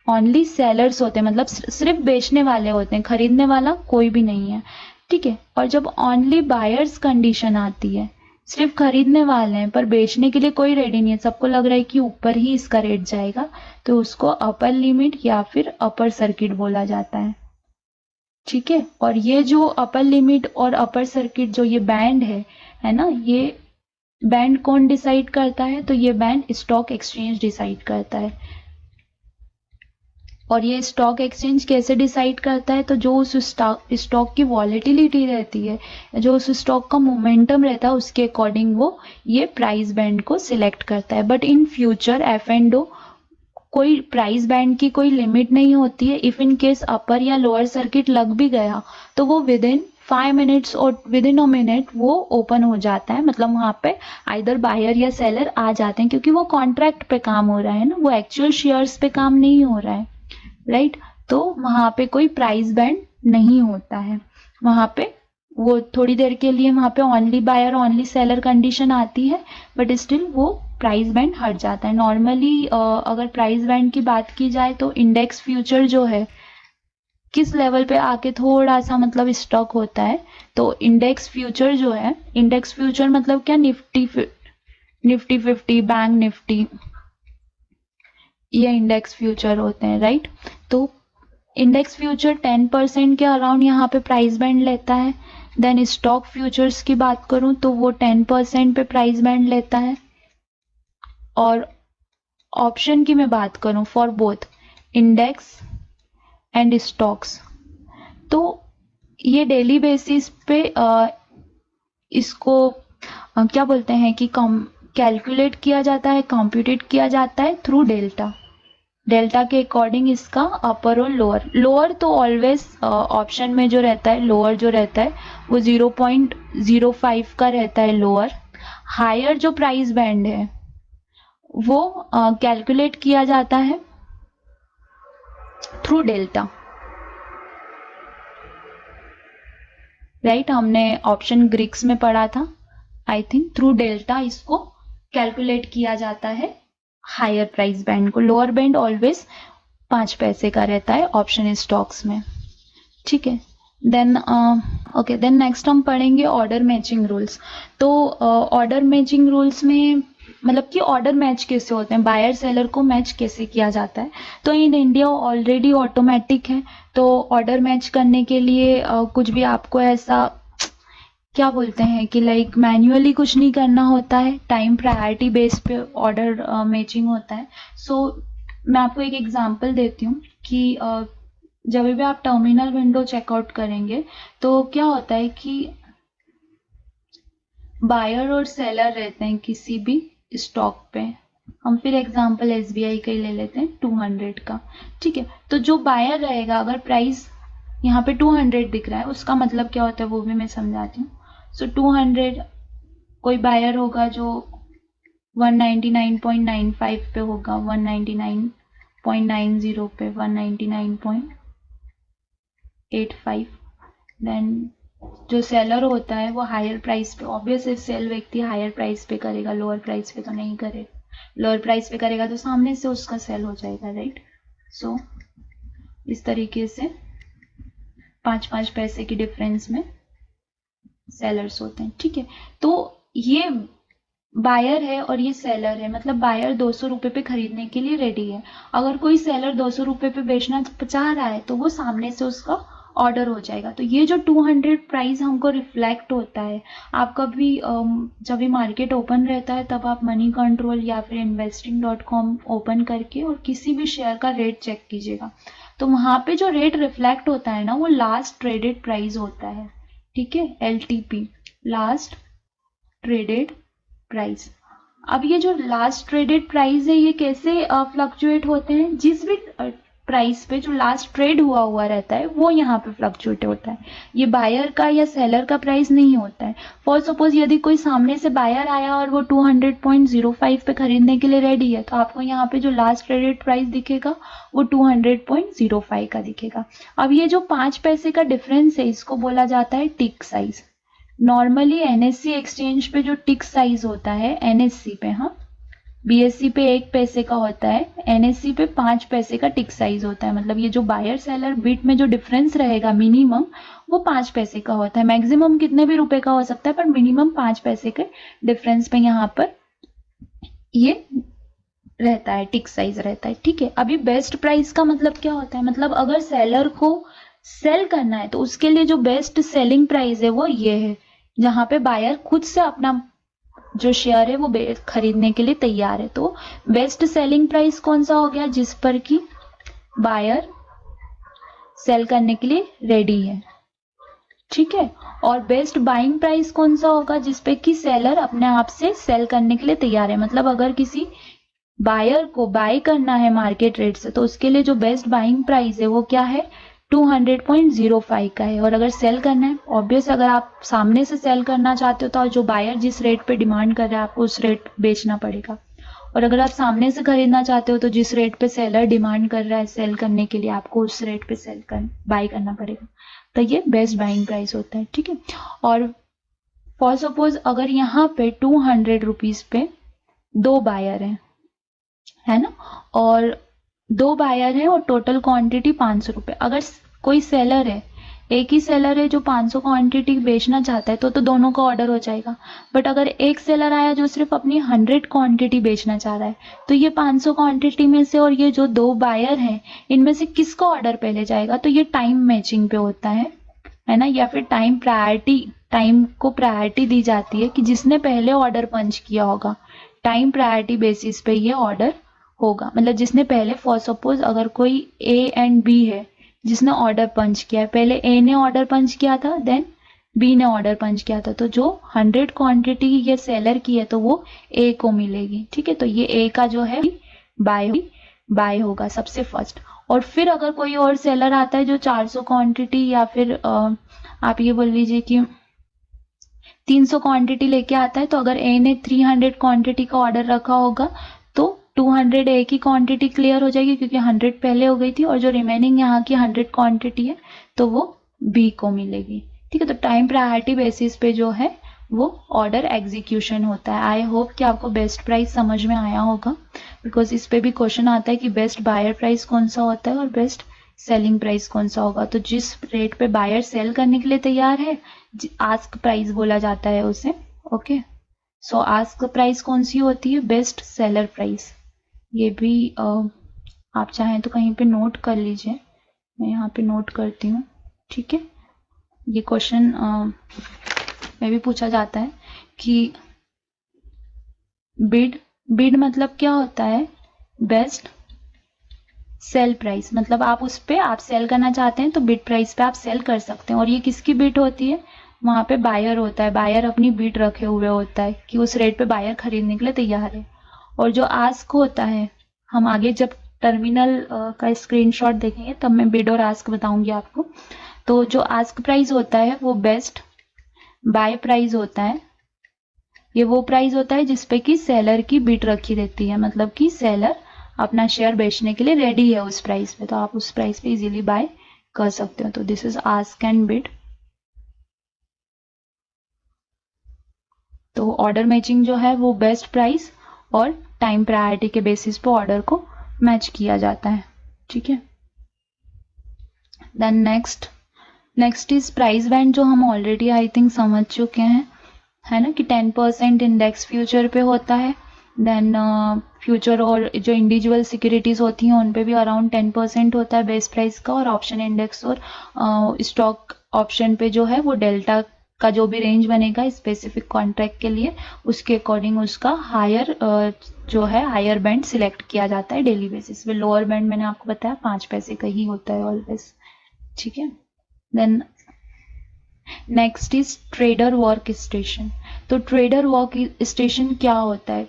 ओनली सेलर्स होते हैं, मतलब सिर्फ बेचने वाले होते हैं, खरीदने वाला कोई भी नहीं है, ठीक है। और जब ओनली बायर्स कंडीशन आती है, सिर्फ खरीदने वाले हैं पर बेचने के लिए कोई रेडी नहीं है, सबको लग रहा है कि ऊपर ही इसका रेट जाएगा, तो उसको अपर लिमिट या फिर अपर सर्किट बोला जाता है, ठीक है। और ये जो अपर लिमिट और अपर सर्किट जो ये बैंड है ना, ये बैंड कौन डिसाइड करता है? तो ये बैंड स्टॉक एक्सचेंज डिसाइड करता है। और ये स्टॉक एक्सचेंज कैसे डिसाइड करता है? तो जो उस स्टॉक की वॉलेटिलिटी रहती है, जो उस स्टॉक का मोमेंटम रहता है, उसके अकॉर्डिंग वो ये प्राइस बैंड को सिलेक्ट करता है। बट इन फ्यूचर F&O कोई प्राइस बैंड की कोई लिमिट नहीं होती है। इफ इन केस अपर या लोअर सर्किट लग भी गया तो वो विद इन 5 मिनट्स और विद इन अ मिनट वो ओपन हो जाता है, मतलब वहां पे आइदर बायर या सेलर आ जाते हैं, क्योंकि वो कॉन्ट्रैक्ट पे काम हो रहा है ना, वो एक्चुअल शेयर्स पे काम नहीं हो रहा है, राइट। तो वहां पे कोई प्राइस बैंड नहीं होता है, वहां पे वो थोड़ी देर के लिए वहां पे only buyer only seller condition आती है, बट स्टिल वो प्राइस बैंड हट जाता है। नॉर्मली अगर प्राइस बैंड की बात की जाए तो इंडेक्स फ्यूचर जो है किस लेवल पे आके थोड़ा सा मतलब स्टॉक होता है, तो इंडेक्स फ्यूचर जो है, इंडेक्स फ्यूचर मतलब क्या? निफ्टी 50, बैंक निफ्टी, ये इंडेक्स फ्यूचर होते हैं, राइट। तो इंडेक्स फ्यूचर 10% के अराउंड यहाँ पे प्राइस बैंड लेता है। देन स्टॉक फ्यूचर्स की बात करूं तो वो 10% पे प्राइस बैंड लेता है। और ऑप्शन की मैं बात करूं for both index and stocks, तो ये डेली बेसिस पे इसको क्या बोलते हैं कि कैलकुलेट किया जाता है, कंप्यूटेट किया जाता है थ्रू डेल्टा। डेल्टा के अकॉर्डिंग इसका अपर और लोअर, लोअर तो ऑलवेज ऑप्शन में जो रहता है, लोअर जो रहता है वो 0.05 का रहता है लोअर। हायर जो प्राइस बैंड है वो कैलकुलेट किया जाता है थ्रू डेल्टा, राइट। हमने ऑप्शन ग्रीक्स में पढ़ा था आई थिंक, थ्रू डेल्टा इसको कैलकुलेट किया जाता है हायर प्राइस बैंड को। लोअर बैंड ऑलवेज 5 पैसे का रहता है ऑप्शन स्टॉक्स में, ठीक है। देन ओके, देन नेक्स्ट हम पढ़ेंगे ऑर्डर मैचिंग रूल्स। तो ऑर्डर मैचिंग रूल्स में मतलब कि ऑर्डर मैच कैसे होते हैं, बायर सेलर को मैच कैसे किया जाता है। तो इन इंडिया ऑलरेडी ऑटोमेटिक है, तो ऑर्डर मैच करने के लिए कुछ भी आपको ऐसा क्या बोलते हैं कि लाइक मैन्युअली कुछ नहीं करना होता है, टाइम प्रायोरिटी बेस पे ऑर्डर मैचिंग होता है। सो मैं आपको एक एग्जांपल देती हूँ कि जब भी आप टर्मिनल विंडो चेकआउट करेंगे तो क्या होता है कि बायर और सेलर रहते हैं किसी भी स्टॉक पे। हम फिर एग्जांपल एसबीआई का ही ले लेते हैं 200 का, ठीक है। तो जो बायर रहेगा, अगर प्राइस यहाँ पे 200 दिख रहा है, उसका मतलब क्या होता है वो भी मैं समझाती हूँ। सो 200, कोई बायर होगा जो 199.95 पे होगा, 199.90 पे, 199.85। देन जो सेलर होता है वो हायर प्राइस पे, ऑब्वियसली सेल व्यक्ति हायर प्राइस पे करेगा, लोअर प्राइस पे तो नहीं करेगा। लोअर प्राइस पे करेगा तो सामने से उसका सेल हो जाएगा, राइट। सो इस तरीके से 5-5 पैसे की डिफरेंस में सेलर्स होते हैं, ठीक है। तो ये बायर है और ये सेलर है, मतलब बायर 200 रुपए पे खरीदने के लिए रेडी है। अगर कोई सेलर 200 रुपए पे बेचना चाह रहा है तो वो सामने से उसका ऑर्डर हो जाएगा। तो ये जो 200 प्राइस हमको रिफ्लेक्ट होता है, आप कभी जब भी मार्केट ओपन रहता है तब आप मनी कंट्रोल या फिर investing.com ओपन करके और किसी भी शेयर का रेट चेक कीजिएगा। तो वहां पे जो रेट रिफ्लेक्ट होता है ना, वो लास्ट ट्रेडेड प्राइस होता है, ठीक है, LTP, लास्ट ट्रेडेड प्राइस। अब ये जो लास्ट ट्रेडेड प्राइस है ये कैसे फ्लक्चुएट होते हैं, जिस भी प्राइस पे जो लास्ट ट्रेड हुआ रहता है वो यहाँ पे फ्लक्चुएट होता है। ये बायर का या सेलर का प्राइस नहीं होता है। फॉर सपोज यदि कोई सामने से बायर आया और वो 200.05 पे खरीदने के लिए रेडी है, तो आपको यहाँ पे जो लास्ट ट्रेडेड प्राइस दिखेगा वो 200.05 का दिखेगा। अब ये जो 5 पैसे का डिफरेंस है इसको बोला जाता है टिक साइज। नॉर्मली NSE एक्सचेंज पे जो टिक साइज होता है, NSE पे, हाँ, BSE पे 1 पैसे का होता है, NSE पे 5 पैसे का टिक साइज होता है। मतलब ये जो बायर सेलर बिट में जो डिफरेंस रहेगा मिनिमम वो 5 पैसे का होता है। मैक्सिमम कितने भी रुपए का हो सकता है, पर मिनिमम 5 पैसे के डिफरेंस पे यहाँ पर ये रहता है, टिक साइज रहता है, ठीक है। अभी बेस्ट प्राइस का मतलब क्या होता है, मतलब अगर सेलर को सेल करना है तो उसके लिए जो बेस्ट सेलिंग प्राइस है वो ये है, जहां पे बायर खुद से अपना जो शेयर है वो खरीदने के लिए तैयार है। तो बेस्ट सेलिंग प्राइस कौन सा हो गया, जिस पर कि बायर सेल करने के लिए रेडी है, ठीक है। और बेस्ट बाइंग प्राइस कौन सा होगा, जिस पे कि सेलर अपने आप से सेल करने के लिए तैयार है। मतलब अगर किसी बायर को बाय करना है मार्केट रेट से तो उसके लिए जो बेस्ट बाइंग प्राइस है वो क्या है, 200.05 का है। और अगर सेल करना है, ऑब्वियस अगर आप सामने से सेल करना चाहते हो तो जो बायर जिस रेट पे डिमांड कर रहा है आपको उस रेट बेचना पड़ेगा। और अगर आप सामने से खरीदना चाहते हो तो जिस रेट पे सेलर डिमांड कर रहा है सेल करने के लिए आपको उस रेट पे बाय करना पड़ेगा। तो ये बेस्ट बाइंग प्राइस होता है, ठीक है। और फॉर सपोज अगर यहाँ पे 200 रुपीज पे 2 बायर है ना, और 2 बायर है और टोटल क्वांटिटी 500 रुपए। अगर कोई सेलर है एक ही सेलर है जो 500 क्वांटिटी बेचना चाहता है तो दोनों का ऑर्डर हो जाएगा। बट अगर एक सेलर आया जो सिर्फ अपनी 100 क्वांटिटी बेचना चाह रहा है तो ये 500 क्वांटिटी में से और ये जो 2 बायर हैं इनमें से किसका ऑर्डर पहले जाएगा, तो ये टाइम मैचिंग पे होता है ना, या फिर टाइम को प्रायोरिटी दी जाती है कि जिसने पहले ऑर्डर पंच किया होगा, टाइम प्रायोरिटी बेसिस पे ये ऑर्डर होगा। मतलब जिसने पहले, फॉर सपोज अगर कोई ए एंड बी है जिसने ऑर्डर पंच किया है, पहले ए ने ऑर्डर पंच किया था देन बी ने ऑर्डर पंच किया था, तो जो 100 क्वांटिटी ये सेलर की है तो वो ए को मिलेगी। ठीक है, तो ये ए का जो है बाय होगा सबसे फर्स्ट। और फिर अगर कोई और सेलर आता है जो 400 क्वांटिटी या फिर आप ये बोल लीजिए कि 300 क्वांटिटी लेके आता है, तो अगर ए ने 300 क्वांटिटी का ऑर्डर रखा होगा तो 200 ए की क्वांटिटी क्लियर हो जाएगी क्योंकि 100 पहले हो गई थी, और जो रिमेनिंग यहाँ की 100 क्वांटिटी है तो वो बी को मिलेगी। ठीक है, तो टाइम प्रायोरिटी बेसिस पे जो है वो ऑर्डर एग्जीक्यूशन होता है। आई होप कि आपको बेस्ट प्राइस समझ में आया होगा, बिकॉज इस पे भी क्वेश्चन आता है कि बेस्ट बायर प्राइस कौन सा होता है और बेस्ट सेलिंग प्राइस कौन सा होगा। तो जिस रेट पे बायर सेल करने के लिए तैयार है आस्क प्राइस बोला जाता है उसे। ओके, सो आस्क प्राइस कौन सी होती है, बेस्ट सेलर प्राइस। ये भी आप चाहें तो कहीं पे नोट कर लीजिए, मैं यहाँ पे नोट करती हूँ। ठीक है, ये क्वेश्चन में भी पूछा जाता है कि बिड मतलब क्या होता है, बेस्ट सेल प्राइस। मतलब आप उस पे आप सेल करना चाहते हैं तो बिड प्राइस पे आप सेल कर सकते हैं। और ये किसकी बिड होती है, वहां पे बायर होता है, बायर अपनी बिड रखे हुए होता है कि उस रेट पे बायर खरीदने के लिए तैयार है। और जो आस्क होता है, हम आगे जब टर्मिनल का स्क्रीनशॉट देखेंगे तब मैं बिड और आस्क बताऊंगी आपको। तो जो आस्क प्राइस होता है वो बेस्ट बाय प्राइस होता है। ये वो प्राइस होता है जिसपे कि सेलर की बिड रखी रहती है, मतलब कि सेलर अपना शेयर बेचने के लिए रेडी है उस प्राइस पे, तो आप उस प्राइस पे इजीली बाय कर सकते हो। तो this is ask and bid. तो ऑर्डर मैचिंग जो है वो बेस्ट प्राइस और टाइम प्रायोरिटी के बेसिस पे ऑर्डर को मैच किया जाता है। ठीक है, then next is price band, जो हम ऑलरेडी आई थिंक समझ चुके हैं, है ना, कि 10% इंडेक्स फ्यूचर पे होता है। देन फ्यूचर और जो इंडिविजुअल सिक्योरिटीज होती हैं उन पे भी अराउंड 10% होता है बेस प्राइस का। और ऑप्शन इंडेक्स और स्टॉक ऑप्शन पे जो है वो डेल्टा का जो भी रेंज बनेगा स्पेसिफिक कॉन्ट्रैक्ट के लिए, उसके अकॉर्डिंग उसका हायर जो है हायर बैंड सिलेक्ट किया जाता है डेली बेसिस पे। लोअर बैंड मैंने आपको बताया 5 पैसे का ही होता है ऑलवेज। ठीक है, then next is trader work station. तो ट्रेडर वर्क स्टेशन क्या होता है,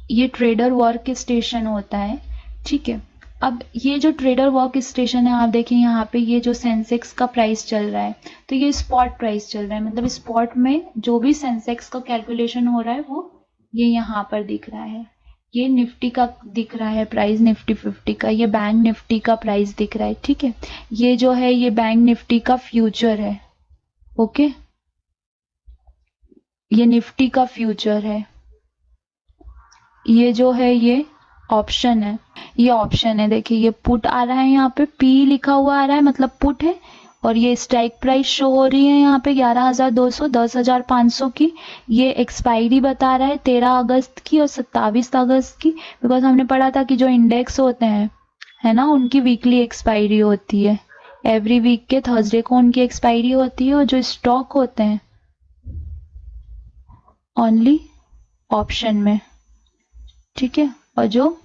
ये ट्रेडर वर्क स्टेशन होता है। ठीक है, अब ये जो ट्रेडर वर्क स्टेशन है, आप देखें यहाँ पे ये जो सेंसेक्स का प्राइस चल रहा है तो ये स्पॉट प्राइस चल रहा है, मतलब स्पॉट में जो भी सेंसेक्स का कैलकुलेशन हो रहा है वो ये यहाँ पर दिख रहा है। ये निफ्टी का दिख रहा है प्राइस, निफ्टी 50 का, ये बैंक निफ्टी का प्राइस दिख रहा है। ठीक है, ये जो है ये बैंक निफ्टी का फ्यूचर है। ओके, ये निफ्टी का फ्यूचर है। ये जो है ये ऑप्शन है, ये ऑप्शन है। देखिए ये पुट आ रहा है, यहाँ पे पी लिखा हुआ आ रहा है मतलब पुट है। और ये स्ट्राइक प्राइस शो हो रही है यहाँ पे 11,200, 10,500 की। ये एक्सपायरी बता रहा है 13 अगस्त की और 27 अगस्त की, बिकॉज हमने पढ़ा था कि जो इंडेक्स होते हैं है ना उनकी वीकली एक्सपायरी होती है, एवरी वीक के थर्सडे को उनकी एक्सपायरी होती है। और जो स्टॉक होते हैं ओनली ऑप्शन में। ठीक है, और जो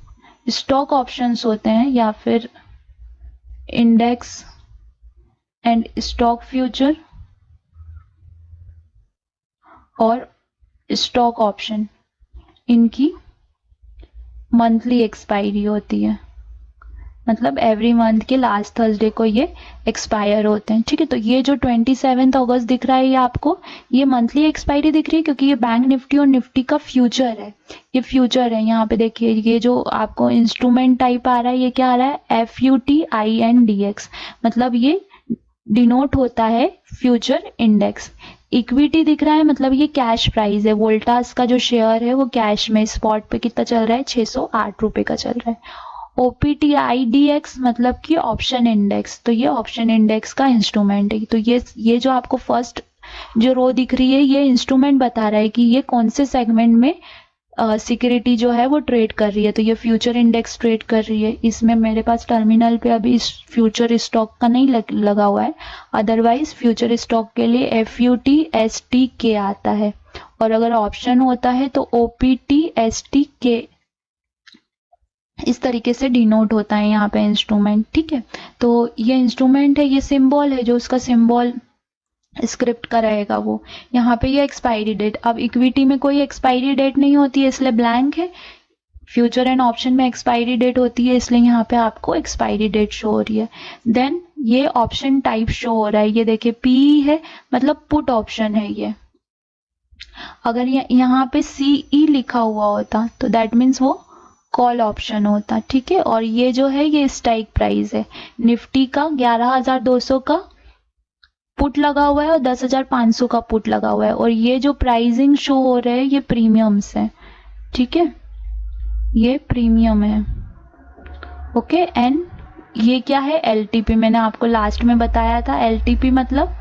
स्टॉक ऑप्शंस होते हैं या फिर इंडेक्स एंड स्टॉक फ्यूचर और स्टॉक ऑप्शन, इनकी मंथली एक्सपायरी होती है, मतलब एवरी मंथ के लास्ट थर्सडे को ये एक्सपायर होते हैं। ठीक है, तो ये जो 27 अगस्त दिख रहा है ये आपको ये मंथली एक्सपायरी दिख रही है क्योंकि ये बैंक निफ्टी और निफ्टी का फ्यूचर है, ये फ्यूचर है। यहाँ पे देखिए ये जो आपको इंस्ट्रूमेंट टाइप आ रहा है ये क्या आ रहा है, FUTINDX, मतलब ये डिनोट होता है फ्यूचर इंडेक्स। इक्विटी दिख रहा है मतलब ये कैश प्राइस है, वोल्टास का जो शेयर है वो कैश में स्पॉट पे कितना चल रहा है 608 रुपए का चल रहा है। OPTIDX मतलब कि ऑप्शन इंडेक्स, तो ये ऑप्शन इंडेक्स का इंस्ट्रूमेंट है। तो ये जो आपको फर्स्ट जो रो दिख रही है ये इंस्ट्रूमेंट बता रहा है कि ये कौन से सेगमेंट में सिक्योरिटी जो है वो ट्रेड कर रही है। तो ये फ्यूचर इंडेक्स ट्रेड कर रही है। इसमें मेरे पास टर्मिनल पे अभी इस फ्यूचर स्टॉक का नहीं लगा हुआ है, अदरवाइज फ्यूचर स्टॉक के लिए FUTSTK आता है, और अगर ऑप्शन होता है तो OPTSTK इस तरीके से डिनोट होता है यहाँ पे इंस्ट्रूमेंट। ठीक है, तो ये इंस्ट्रूमेंट है, ये सिंबल है, जो उसका सिंबल स्क्रिप्ट का रहेगा वो। यहाँ पे ये एक्सपायरी डेट, अब इक्विटी में कोई एक्सपायरी डेट नहीं होती है इसलिए ब्लैंक है। फ्यूचर एंड ऑप्शन में एक्सपायरी डेट होती है इसलिए यहाँ पे आपको एक्सपायरी डेट शो हो रही है। देन ये ऑप्शन टाइप शो हो रहा है, ये देखिए PE है, मतलब पुट ऑप्शन है ये। अगर यहाँ पे CE लिखा हुआ होता तो दैट मीन्स वो कॉल ऑप्शन होता। ठीक है, और ये जो है ये स्ट्राइक प्राइस है निफ्टी का, 11,200 का पुट लगा हुआ है और 10,500 का पुट लगा हुआ है, और ये जो प्राइसिंग शो हो रहा है ये प्रीमियम्स है। ठीक है, ये प्रीमियम है। ओके, एंड ये क्या है LTP, मैंने आपको लास्ट में बताया था। LTP मतलब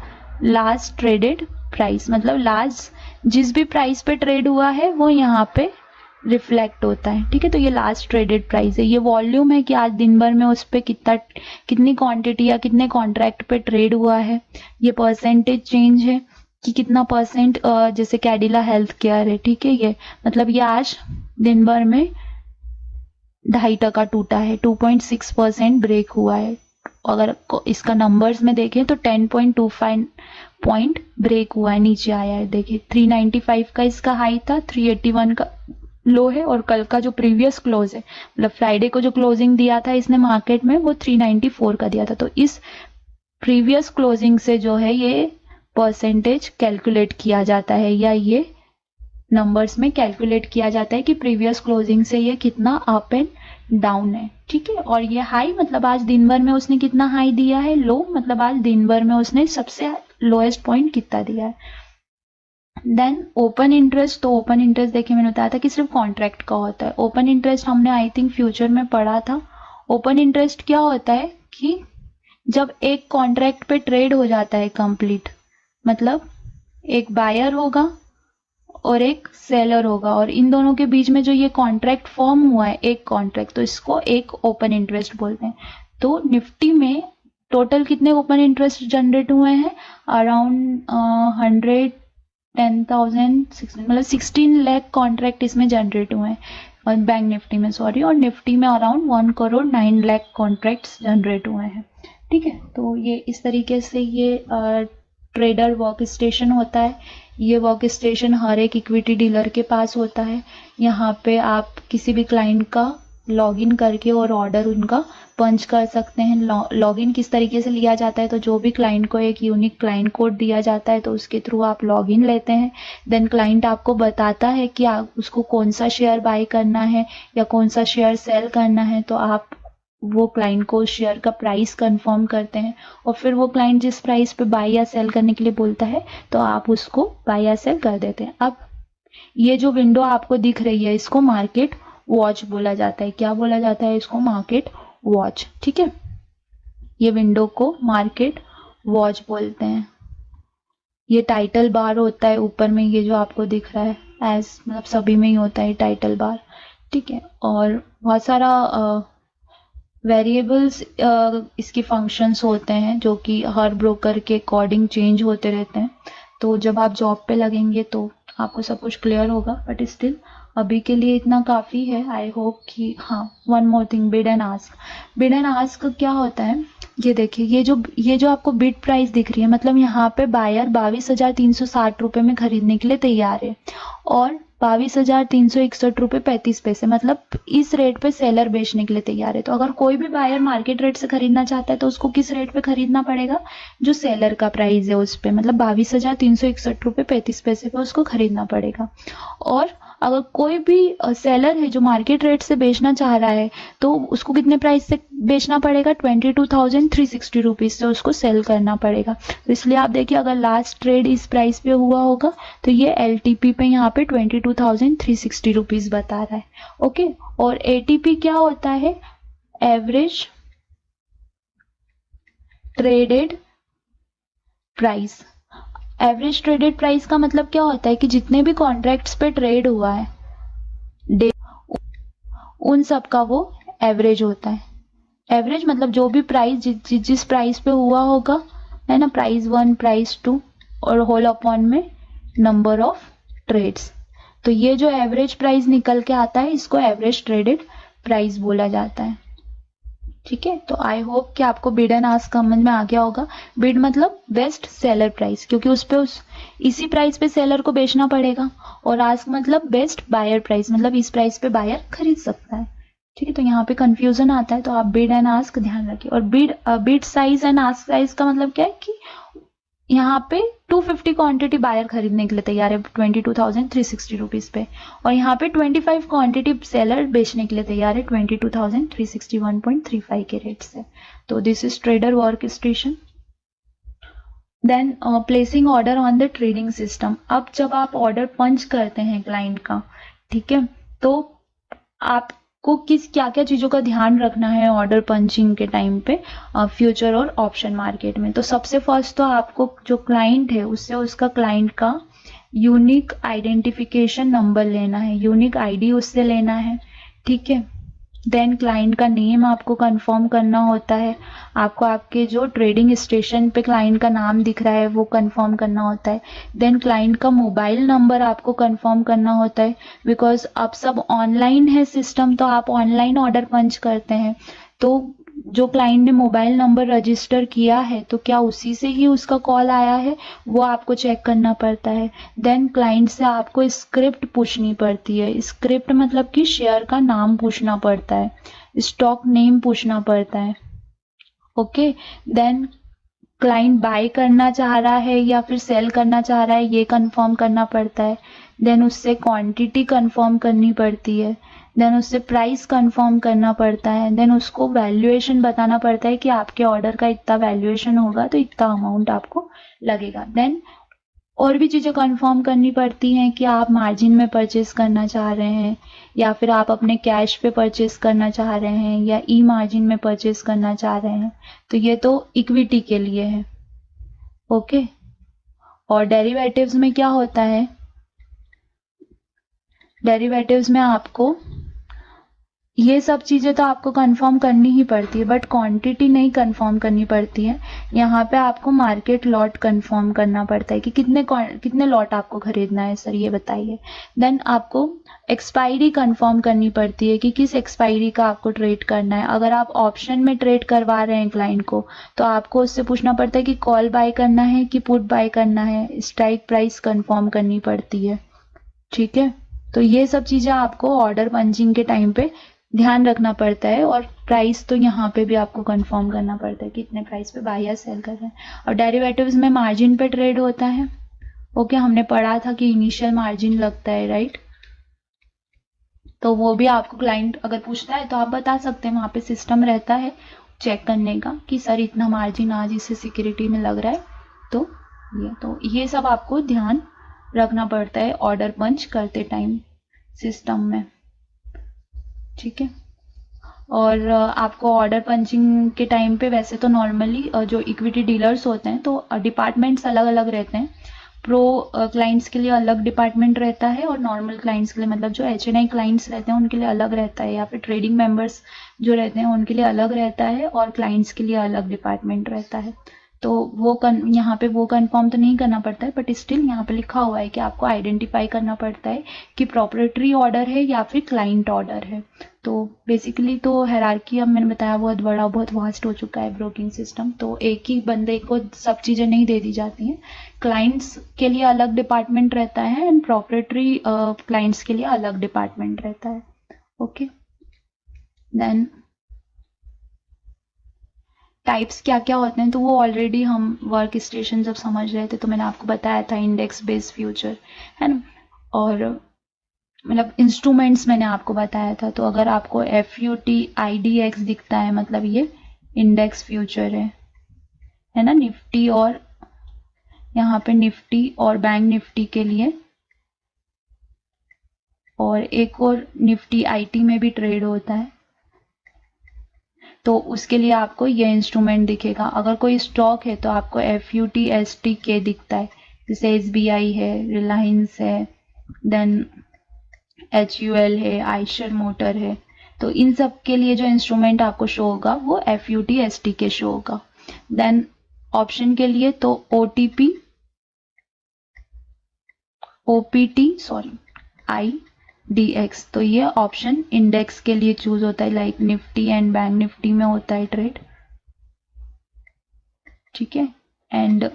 लास्ट ट्रेडेड प्राइस, मतलब लास्ट जिस भी प्राइस पे ट्रेड हुआ है वो यहाँ पे रिफ्लेक्ट होता है। ठीक है, तो ये लास्ट ट्रेडेड प्राइस है। ये वॉल्यूम है कि आज दिन भर में उस पर कितनी क्वांटिटी या कितने कॉन्ट्रैक्ट पे ट्रेड हुआ है। ये परसेंटेज चेंज है कि कितना परसेंट, जैसे कैडिला हेल्थ केयर है। ठीक है, ये मतलब ये आज दिन भर में 2.5% टूटा है, 2.6% ब्रेक हुआ है। अगर इसका नंबर्स में देखें तो 10.25 पॉइंट ब्रेक हुआ है, नीचे आया है। देखिए 395 का इसका हाई था, 381 का लो है, और कल का जो प्रीवियस क्लोज है, मतलब फ्राइडे को जो क्लोजिंग दिया था इसने मार्केट में वो 394 का दिया था। तो इस प्रीवियस क्लोजिंग से जो है ये परसेंटेज कैलकुलेट किया जाता है, या ये नंबर्स में कैलकुलेट किया जाता है कि प्रीवियस क्लोजिंग से ये कितना अप एंड डाउन है। ठीक है, और ये हाई मतलब आज दिन भर में उसने कितना हाई दिया है, लो मतलब आज दिन भर में उसने सबसे लोएस्ट पॉइंट कितना दिया है। देन ओपन इंटरेस्ट, तो ओपन इंटरेस्ट देखिए मैंने बताया था कि सिर्फ कॉन्ट्रैक्ट का होता है। ओपन इंटरेस्ट हमने आई थिंक फ्यूचर में पढ़ा था। ओपन इंटरेस्ट क्या होता है कि जब एक कॉन्ट्रैक्ट पे ट्रेड हो जाता है कंप्लीट, मतलब एक बायर होगा और एक सेलर होगा, और इन दोनों के बीच में जो ये कॉन्ट्रैक्ट फॉर्म हुआ है एक कॉन्ट्रैक्ट, तो इसको एक ओपन इंटरेस्ट बोलते हैं। तो निफ्टी में टोटल कितने ओपन इंटरेस्ट जनरेट हुए हैं, अराउंड 110,000 मतलब 16 लाख कॉन्ट्रैक्ट इसमें जनरेट हुए हैं, और बैंक निफ्टी में सॉरी, और निफ्टी में अराउंड 1,09,00,000 कॉन्ट्रैक्ट्स जनरेट हुए हैं। ठीक है, तो ये इस तरीके से ये ट्रेडर वर्क स्टेशन होता है। ये वर्क स्टेशन हर एक इक्विटी डीलर के पास होता है। यहाँ पे आप किसी भी क्लाइंट का लॉगिन करके और ऑर्डर उनका पंच कर सकते हैं। लॉगिन किस तरीके से लिया जाता है, तो जो भी क्लाइंट को एक यूनिक क्लाइंट कोड दिया जाता है तो उसके थ्रू आप लॉगिन लेते हैं। देन क्लाइंट आपको बताता है कि आप उसको कौन सा शेयर बाय करना है या कौन सा शेयर सेल करना है, तो आप वो क्लाइंट को शेयर का प्राइस कंफर्म करते हैं, और फिर वो क्लाइंट जिस प्राइस पे बाय या सेल करने के लिए बोलता है तो आप उसको बाय या सेल कर देते हैं। अब ये जो विंडो आपको दिख रही है इसको मार्केट वॉच बोला जाता है। क्या बोला जाता है इसको, मार्केट वॉच। ठीक है, ये विंडो को मार्केट वॉच बोलते हैं। ये टाइटल बार होता है ऊपर में, ये जो आपको दिख रहा है एज मतलब सभी में ही होता है टाइटल बार। ठीक है, और बहुत सारा वेरिएबल्स इसके फंक्शंस होते हैं जो कि हर ब्रोकर के अकॉर्डिंग चेंज होते रहते हैं। तो जब आप जॉब पे लगेंगे तो आपको सब कुछ क्लियर होगा, बट स्टिल अभी के लिए इतना काफ़ी है। आई होप कि हाँ, one more thing, bid and ask. Bid and ask क्या होता है, ये देखिए ये जो आपको बिड प्राइस दिख रही है, मतलब यहाँ पे बायर 22,360 रुपये में खरीदने के लिए तैयार है, और 22,361 रुपये 35 पैसे, मतलब इस रेट पे सेलर बेचने के लिए तैयार है। तो अगर कोई भी बायर मार्केट रेट से खरीदना चाहता है तो उसको किस रेट पे खरीदना पड़ेगा, जो सेलर का प्राइस है उस पे, मतलब 22,361 रुपये 35 पैसे पे उसको खरीदना पड़ेगा। और अगर कोई भी सेलर है जो मार्केट रेट से बेचना चाह रहा है तो उसको कितने प्राइस से बेचना पड़ेगा, 22,360 रुपीज़ से उसको सेल करना पड़ेगा। तो इसलिए आप देखिए अगर लास्ट ट्रेड इस प्राइस पे हुआ होगा तो ये LTP पे यहाँ पे 22,360 रुपीज़ बता रहा है। ओके, और ATP क्या होता है, average traded price. Average traded price का मतलब क्या होता है कि जितने भी कॉन्ट्रैक्ट्स पे ट्रेड हुआ है डे, उन सब का वो एवरेज होता है। एवरेज मतलब जो भी प्राइस जिस प्राइस पे हुआ होगा, है ना, प्राइस 1, प्राइस 2 और होल अपॉन में नंबर ऑफ ट्रेड्स। तो ये जो एवरेज प्राइस निकल के आता है इसको एवरेज ट्रेडेड प्राइस बोला जाता है। ठीक है, तो आई होप कि आपको बिड एंड आस्क समझ में आ गया होगा। बिड मतलब बेस्ट सेलर प्राइस, क्योंकि उस पे इसी प्राइस पे सेलर को बेचना पड़ेगा, और आस्क मतलब बेस्ट बायर प्राइस, मतलब इस प्राइस पे बायर खरीद सकता है। ठीक है, तो यहाँ पे कंफ्यूजन आता है, तो आप बिड एंड आस्क ध्यान रखिए। और bid size and ask size का मतलब क्या है कि यहाँ पे 250 क्वांटिटी बायर खरीदने के लिए तैयार है 22,360 रुपीज पे, और यहाँ पे 25 क्वांटिटी सेलर बेचने के लिए तैयार है 22,361.35 के रेट से। तो this is trader work station. Then placing order on the trading system. अब जब आप ऑर्डर पंच करते हैं क्लाइंट का, ठीक है, तो आपको क्या क्या चीजों का ध्यान रखना है ऑर्डर पंचिंग के टाइम पे फ्यूचर और ऑप्शन मार्केट में। तो सबसे फर्स्ट तो आपको जो क्लाइंट है उससे उसका क्लाइंट का यूनिक आइडेंटिफिकेशन नंबर लेना है, यूनिक आईडी उससे लेना है। ठीक है, देन क्लाइंट का नेम आपको कंफर्म करना होता है, आपको आपके जो ट्रेडिंग स्टेशन पे क्लाइंट का नाम दिख रहा है वो कंफर्म करना होता है। देन क्लाइंट का मोबाइल नंबर आपको कंफर्म करना होता है, बिकॉज अब सब ऑनलाइन है सिस्टम, तो आप ऑनलाइन ऑर्डर पंच करते हैं, तो जो क्लाइंट ने मोबाइल नंबर रजिस्टर किया है तो क्या उसी से ही उसका कॉल आया है, वो आपको चेक करना पड़ता है। देन क्लाइंट से आपको स्क्रिप्ट पूछनी पड़ती है, स्क्रिप्ट मतलब कि शेयर का नाम पूछना पड़ता है, स्टॉक नेम पूछना पड़ता है। ओके, देन क्लाइंट बाय करना चाह रहा है या फिर सेल करना चाह रहा है ये कंफर्म करना पड़ता है। देन उससे क्वांटिटी कंफर्म करनी पड़ती है, देन उससे प्राइस कंफर्म करना पड़ता है, देन उसको वैल्यूएशन बताना पड़ता है कि आपके ऑर्डर का इतना वैल्यूएशन होगा तो इतना अमाउंट आपको लगेगा। देन और भी चीजें कंफर्म करनी पड़ती हैं कि आप मार्जिन में परचेस करना चाह रहे हैं या फिर आप अपने कैश पे परचेस करना चाह रहे हैं या ई मार्जिन में परचेस करना चाह रहे हैं, तो ये तो इक्विटी के लिए है। ओके, और डेरिवेटिव्स में क्या होता है, डेरिवेटिव्स में आपको ये सब चीजें तो आपको कंफर्म करनी ही पड़ती है, बट क्वांटिटी नहीं कंफर्म करनी पड़ती है। यहाँ पे आपको मार्केट लॉट कंफर्म करना पड़ता है कि कितने लॉट आपको खरीदना है सर, ये बताइए। देन आपको एक्सपायरी कंफर्म करनी पड़ती है कि किस एक्सपायरी का आपको ट्रेड करना है। अगर आप ऑप्शन में ट्रेड करवा रहे हैं क्लाइंट को, तो आपको उससे पूछना पड़ता है कि कॉल बाय करना है कि पुट बाय करना है, स्ट्राइक प्राइस कंफर्म करनी पड़ती है। ठीक है, तो ये सब चीजें आपको ऑर्डर पंचिंग के टाइम पे ध्यान रखना पड़ता है, और प्राइस तो यहाँ पे भी आपको कंफर्म करना पड़ता है कि इतने प्राइस पे बाय या सेल कर रहे हैं। और डेरिवेटिव्स में मार्जिन पे ट्रेड होता है। ओके, हमने पढ़ा था कि इनिशियल मार्जिन लगता है, राइट, तो वो भी आपको क्लाइंट अगर पूछता है तो आप बता सकते हैं, वहां पे सिस्टम रहता है चेक करने का कि सर इतना मार्जिन आज इसे सिक्योरिटी में लग रहा है, तो ये सब आपको ध्यान रखना पड़ता है ऑर्डर पंच करते टाइम सिस्टम में। ठीक है, और आपको ऑर्डर पंचिंग के टाइम पे वैसे तो नॉर्मली जो इक्विटी डीलर्स होते हैं तो डिपार्टमेंट्स अलग अलग रहते हैं। प्रो क्लाइंट्स के लिए अलग डिपार्टमेंट रहता है, और नॉर्मल क्लाइंट्स के लिए मतलब जो HNI क्लाइंट्स रहते हैं उनके लिए अलग रहता है, या फिर ट्रेडिंग मेंबर्स जो रहते हैं उनके लिए अलग रहता है, और क्लाइंट्स के लिए अलग डिपार्टमेंट रहता है। तो वो यहाँ पे वो कंफर्म तो नहीं करना पड़ता है, बट स्टिल यहाँ पे लिखा हुआ है कि आपको आइडेंटिफाई करना पड़ता है कि प्रोप्राइटरी ऑर्डर है या फिर क्लाइंट ऑर्डर है। तो बेसिकली तो हायरार्की अब मैंने बताया बहुत बड़ा, बहुत वास्ट हो चुका है ब्रोकिंग सिस्टम, तो एक ही बंदे को सब चीजें नहीं दे दी जाती हैं। क्लाइंट्स के लिए अलग डिपार्टमेंट रहता है एंड प्रोप्राइटरी क्लाइंट्स के लिए अलग डिपार्टमेंट रहता है। ओके, देन टाइप्स क्या क्या होते हैं, तो वो ऑलरेडी हम वर्क स्टेशन जब समझ रहे थे तो मैंने आपको बताया था, इंडेक्स बेस्ड फ्यूचर है ना, और मतलब इंस्ट्रूमेंट्स मैंने आपको बताया था। तो अगर आपको FUTIDX दिखता है मतलब ये इंडेक्स फ्यूचर है ना, निफ्टी, और यहाँ पे निफ्टी और बैंक निफ्टी के लिए, और एक और निफ्टी IT में भी ट्रेड होता है तो उसके लिए आपको ये इंस्ट्रूमेंट दिखेगा। अगर कोई स्टॉक है तो आपको FUTSTK दिखता है, जैसे SBI है, रिलायंस है, देन HUL है, आयशर मोटर है। तो इन सब के लिए जो इंस्ट्रूमेंट आपको शो होगा वो FUTSTK शो होगा। देन ऑप्शन के लिए तो IDX, तो ये ऑप्शन इंडेक्स के लिए चूज होता है, like Nifty and bank Nifty में होता है ट्रेड, ठीक है। एंड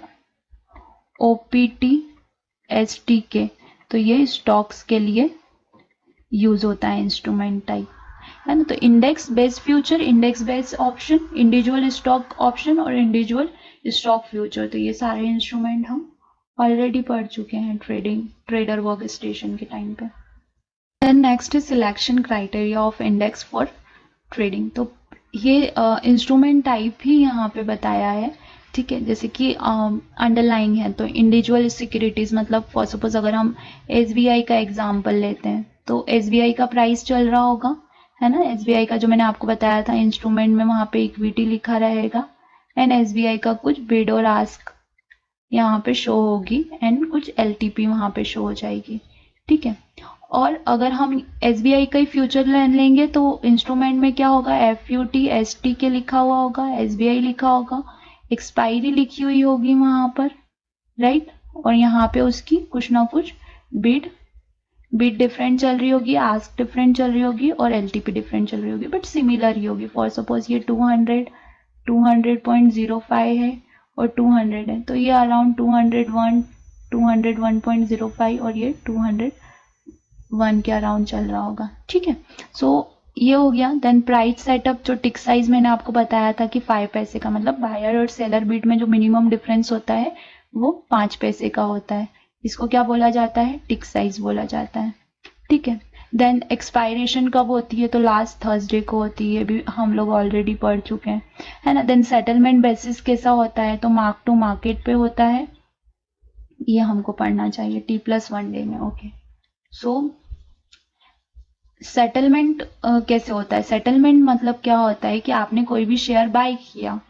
OPTSTK, तो ये स्टॉक्स के लिए यूज होता है इंस्ट्रूमेंट टाइप, है ना। तो index based future, index based option, individual stock option और इंडिविजुअल स्टॉक फ्यूचर, तो ये सारे इंस्ट्रूमेंट हम ऑलरेडी पढ़ चुके हैं ट्रेडर वर्क स्टेशन के टाइम पे। Then next is selection criteria of index for trading. तो ये इंस्ट्रूमेंट टाइप ही यहाँ पे बताया है, ठीक है। जैसे कि अंडरलाइंग है तो इंडिविजुअल सिक्योरिटीज, मतलब फॉर सपोज अगर हम SBI का एग्जांपल लेते हैं तो SBI का प्राइस चल रहा होगा, है ना। SBI का जो मैंने आपको बताया था इंस्ट्रूमेंट में, वहां पे इक्विटी लिखा रहेगा एंड SBI का कुछ बिड और आस्क यहाँ पे शो होगी एंड कुछ LTP वहां पे शो हो जाएगी, ठीक है। और अगर हम SBI का ही फ्यूचर लेंगे तो इंस्ट्रूमेंट में क्या होगा, FUTSTK लिखा हुआ होगा, SBI लिखा होगा, एक्सपायरी लिखी हुई होगी वहां पर, राइट। और यहाँ पे उसकी कुछ ना कुछ बिड डिफरेंट चल रही होगी, आस्क डिफरेंट चल रही होगी और LTP डिफरेंट चल रही होगी, बट सिमिलर ही होगी। फॉर सपोज ये 200.05 है और 200 है, तो ये अराउंड 201.05 और ये 201 के अराउंड चल रहा होगा, ठीक है। सो ये हो गया। देन प्राइस सेटअप, जो टिक साइज मैंने आपको बताया था कि 5 पैसे का, मतलब बायर और सेलर बिड में जो मिनिमम डिफरेंस होता है वो 5 पैसे का होता है, इसको क्या बोला जाता है, टिक साइज बोला जाता है, ठीक है। देन एक्सपायरेशन कब होती है, तो लास्ट थर्सडे को होती है, भी हम लोग ऑलरेडी पढ़ चुके हैं, है ना। देन सेटलमेंट बेसिस कैसा होता है, तो मार्क टू मार्केट पे होता है, ये हमको पढ़ना चाहिए T+1 डे में, ओके। सो सेटलमेंट कैसे होता है, सेटलमेंट मतलब क्या होता है कि आपने कोई भी शेयर बाय किया,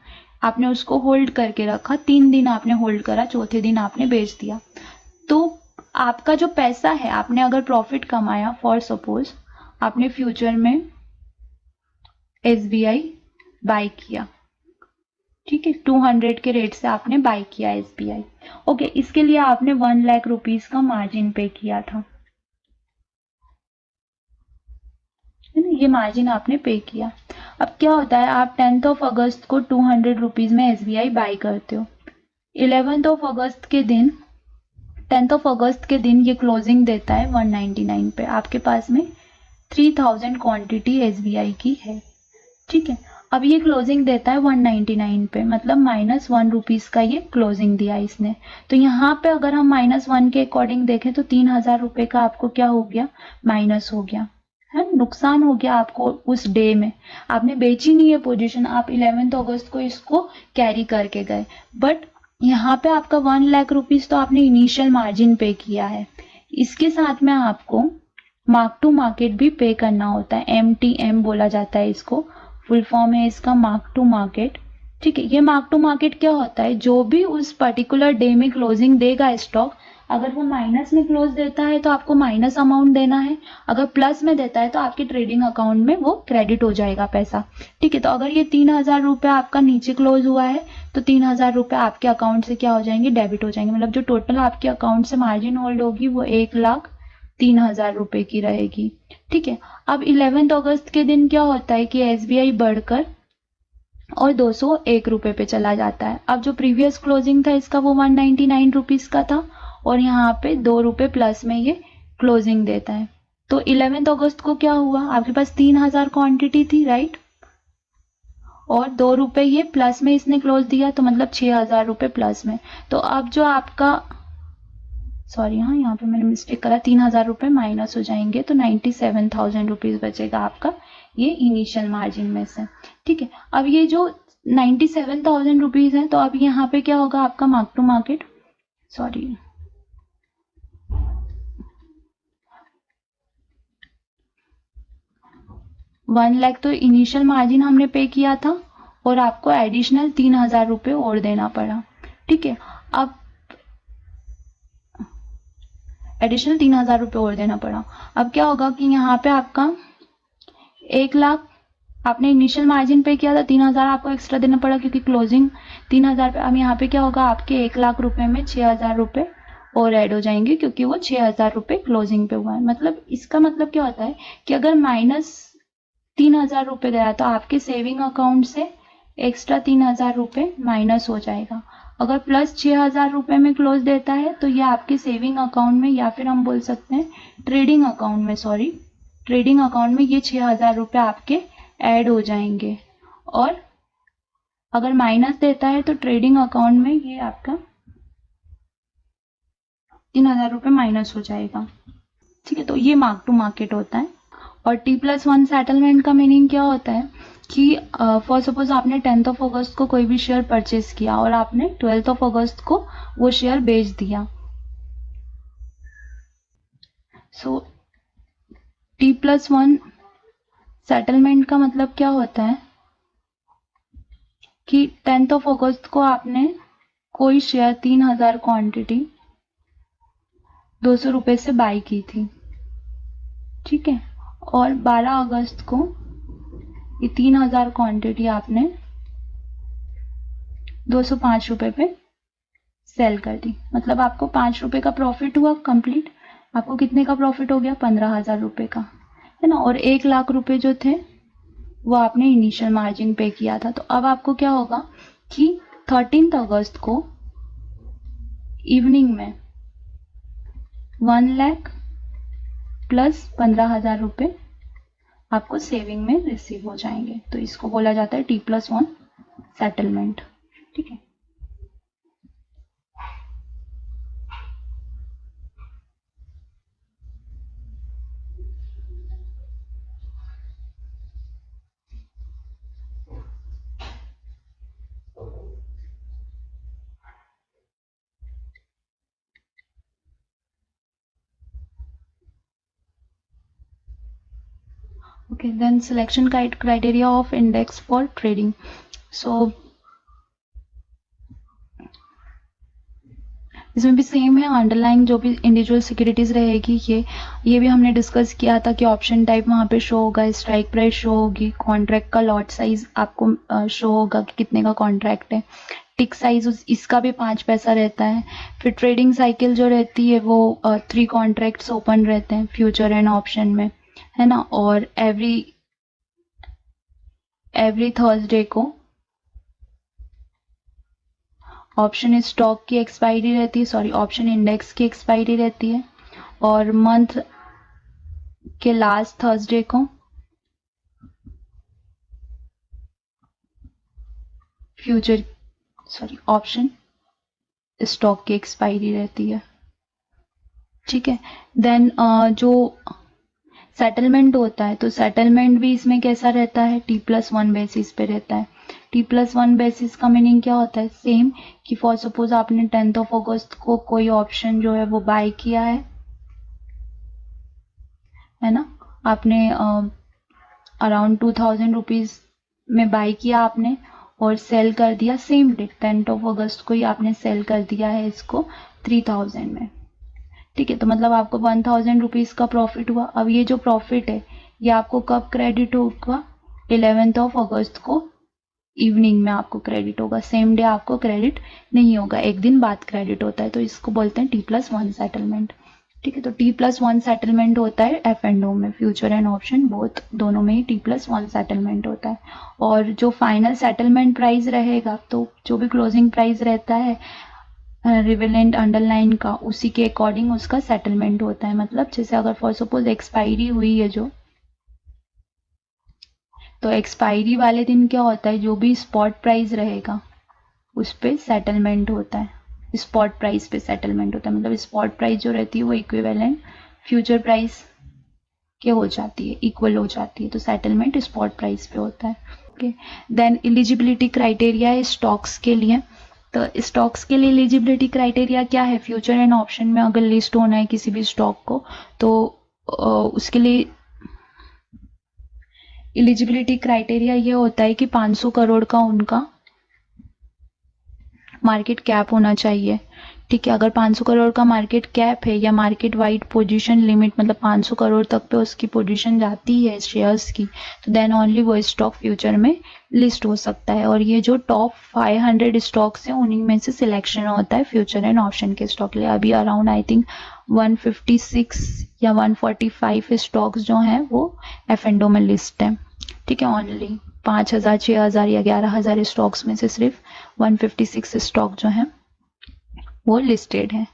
आपने उसको होल्ड करके रखा, 3 दिन आपने होल्ड करा, चौथे दिन आपने बेच दिया, तो आपका जो पैसा है, आपने अगर प्रॉफिट कमाया, फॉर सपोज आपने फ्यूचर में SBI बाय किया, ठीक है, 200 के रेट से आपने बाय किया SBI, ओके। इसके लिए आपने 1 लाख रुपीज का मार्जिन पे किया था, है ना, ये मार्जिन आपने पे किया। अब क्या होता है, आप 10 अगस्त को 200 रुपीज में SBI बाय करते हो, 11 अगस्त के दिन 10 अगस्त के दिन ये क्लोजिंग देता है 199 पे, आपके पास में 3000 क्वांटिटी SBI की है, ठीक है। अब ये क्लोजिंग देता है 199 पे, मतलब -1 रुपीज का ये क्लोजिंग दिया इसने। तो यहाँ पे अगर हम -1 के अकॉर्डिंग देखें तो 3000 रुपए का आपको क्या हो गया, माइनस हो गया, है, नुकसान हो गया आपको उस डे में। आपने बेची नहीं है पोजीशन, आप 11 अगस्त को इसको कैरी करके गए, बट यहाँ पे आपका 1 लाख रुपीज तो आपने इनिशियल मार्जिन पे किया है, इसके साथ में आपको मार्क टू मार्केट भी पे करना होता है, MTM बोला जाता है इसको, फुल फॉर्म है इसका मार्क टू मार्केट, ठीक है। ये मार्क टू मार्केट क्या होता है, जो भी उस पर्टिकुलर डे में क्लोजिंग देगा स्टॉक, अगर वो माइनस में क्लोज देता है तो आपको माइनस अमाउंट देना है, अगर प्लस में देता है तो आपके ट्रेडिंग अकाउंट में वो क्रेडिट हो जाएगा पैसा, ठीक है। तो अगर ये 3000 रुपये आपका नीचे क्लोज हुआ है तो 3000 रुपये आपके अकाउंट से क्या हो जाएंगे, डेबिट हो जाएंगे, मतलब जो टोटल आपके अकाउंट से मार्जिन होल्ड होगी वो 1,03,000 रुपए की रहेगी, ठीक है। अब 11 अगस्त के दिन क्या होता है कि SBI बढ़कर और 201 रुपए पे चला जाता है। अब जो प्रीवियस क्लोजिंग था इसका वो 199 रुपीज का था और यहाँ पे 2 रुपए प्लस में ये क्लोजिंग देता है। तो 11 अगस्त को क्या हुआ, आपके पास 3000 क्वांटिटी थी, राइट, और 2 रुपए ये प्लस में इसने क्लोज दिया, तो मतलब 6000 रुपए प्लस में। तो अब जो आपका, सॉरी हाँ यहाँ पे मैंने मिस्टेक करा, 3000 रुपए माइनस हो जाएंगे तो 97,000 रुपीज बचेगा आपका ये इनिशियल मार्जिन में से, ठीक है। अब ये जो 97,000 रुपीज है, तो अब यहाँ पे क्या होगा आपका mark to market, sorry 1 lakh तो इनिशियल मार्जिन हमने पे किया था और आपको एडिशनल 3,000 रुपये और देना पड़ा, ठीक है। अब एडिशनल 3,000 रुपये और देना पड़ा। अब क्या होगा कि यहाँ पे आपका 1 लाख आपने इनिशियल मार्जिन पे किया था, 3,000 आपको एक्स्ट्रा देना पड़ा क्योंकि क्लोजिंग 3,000 पे। अब यहाँ पे क्या होगा, आपके 1 लाख रुपए में 6,000 रुपये और ऐड हो जाएंगे क्योंकि वो 6,000 रुपये क्लोजिंग पे हुआ है। मतलब इसका मतलब क्या होता है कि अगर माइनस 3,000 रुपये गया तो आपके सेविंग अकाउंट से एक्स्ट्रा 3,000 रुपये माइनस हो जाएगा। अगर प्लस 6,000 रुपये में क्लोज देता है तो ये आपके सेविंग अकाउंट में, या फिर हम बोल सकते हैं ट्रेडिंग अकाउंट में, ट्रेडिंग अकाउंट में ये 6,000 रुपये आपके ऐड हो जाएंगे। और अगर माइनस देता है तो ट्रेडिंग अकाउंट में ये आपका 3,000 रुपये माइनस हो जाएगा, ठीक है। तो ये मार्क टू मार्केट होता है। और T+1 सेटलमेंट का मीनिंग क्या होता है कि फॉर सपोज आपने 10th ऑफ अगस्त को कोई भी शेयर परचेज किया और आपने 12th ऑफ अगस्त को वो शेयर बेच दिया। सो T+1 सेटलमेंट का मतलब क्या होता है कि 10th ऑफ अगस्त को आपने कोई शेयर 3,000 क्वांटिटी 200 रुपये से बाई की थी, ठीक है। और 12 अगस्त को ये 3,000 क्वांटिटी आपने 205 रुपये पे सेल कर दी। मतलब आपको 5 रुपये का प्रॉफिट हुआ कंप्लीट। आपको कितने का प्रॉफिट हो गया, 15,000 रुपये का, है ना। और 1 लाख रुपए जो थे वो आपने इनिशियल मार्जिन पे किया था। तो अब आपको क्या होगा कि 13 अगस्त को इवनिंग में 1 लाख प्लस 15,000 रुपये आपको सेविंग में रिसीव हो जाएंगे। तो इसको बोला जाता है T+1 सेटलमेंट, ठीक है। Okay, then selection criteria of index for trading. So इसमें भी सेम है, अंडरलाइंग जो भी इंडिविजुअल सिक्योरिटीज रहेगी ये भी हमने डिस्कस किया था कि ऑप्शन टाइप वहाँ पे शो होगा, स्ट्राइक प्राइस शो होगी, कॉन्ट्रैक्ट का लॉट साइज आपको शो होगा कि कितने का कॉन्ट्रैक्ट है, टिक साइज इसका भी 5 पैसा रहता है। फिर ट्रेडिंग साइकिल जो रहती है वो 3 कॉन्ट्रैक्ट्स ओपन रहते हैं फ्यूचर एंड ऑप्शन में, है ना। और एवरी थर्सडे को ऑप्शन स्टॉक की एक्सपायरी रहती है, सॉरी ऑप्शन इंडेक्स की एक्सपायरी रहती है। और मंथ के लास्ट थर्सडे को ऑप्शन स्टॉक की एक्सपायरी रहती है, ठीक है। देन जो सेटलमेंट होता है तो सेटलमेंट भी इसमें कैसा रहता है, T+1 बेसिस पे रहता है। T+1 बेसिस का मीनिंग क्या होता है, सेम कि फॉर सपोज आपने 10th ऑफ अगस्त को कोई ऑप्शन जो है वो बाय किया है ना। आपने अराउंड 2,000 रुपीज में बाय किया आपने और सेल कर दिया सेम डे 10th ऑफ अगस्त को ही आपने सेल कर दिया है इसको 3,000 में, ठीक है। तो मतलब आपको 1,000 रुपीज का प्रॉफिट हुआ। अब ये जो प्रॉफिट है ये आपको कब क्रेडिट होगा, 11th ऑफ अगस्त को इवनिंग में आपको क्रेडिट होगा। सेम डे आपको क्रेडिट नहीं होगा, एक दिन बाद क्रेडिट होता है। तो इसको बोलते हैं T+1 सेटलमेंट, ठीक है। तो T+1 सेटलमेंट होता है F&O में, फ्यूचर एंड ऑप्शन बोथ दोनों में ही T+1 सेटलमेंट होता है। और जो फाइनल सेटलमेंट प्राइस रहेगा, तो जो भी क्लोजिंग प्राइस रहता है रिवेलेंट अंडरलाइन का, उसी के अकॉर्डिंग उसका सेटलमेंट होता है। मतलब जैसे अगर फॉर सपोज एक्सपायरी हुई है तो एक्सपायरी वाले दिन क्या होता है, जो भी स्पॉट प्राइस रहेगा उस पे सेटलमेंट होता है, स्पॉट प्राइस पे सेटलमेंट होता है। मतलब स्पॉट प्राइस जो रहती है वो इक्विवेलेंट फ्यूचर प्राइस के हो जाती है, इक्वल हो जाती है। तो सेटलमेंट स्पॉट प्राइस पे होता है, ओके। देन एलिजिबिलिटी क्राइटेरिया है स्टॉक्स के लिए। तो स्टॉक्स के लिए एलिजिबिलिटी क्राइटेरिया क्या है, फ्यूचर एंड ऑप्शन में अगर लिस्ट होना है किसी भी स्टॉक को तो उसके लिए एलिजिबिलिटी क्राइटेरिया ये होता है कि 500 करोड़ का उनका मार्केट कैप होना चाहिए। ठीक है, अगर 500 करोड़ का मार्केट कैप है या मार्केट वाइड पोजीशन लिमिट मतलब 500 करोड़ तक पे उसकी पोजीशन जाती है शेयर्स की, तो देन ओनली वो स्टॉक फ्यूचर में लिस्ट हो सकता है। और ये जो टॉप 500 स्टॉक्स हैं उन्हीं में से सिलेक्शन होता है फ्यूचर एंड ऑप्शन के स्टॉक के लिए। अभी अराउंड आई थिंक 156 या 145 स्टॉक्स जो हैं वो F&O में लिस्ट है। ठीक है, ओनली 5000, 6000 या 11000 स्टॉक्स में से सिर्फ 156 स्टॉक जो हैं वो लिस्टेड है।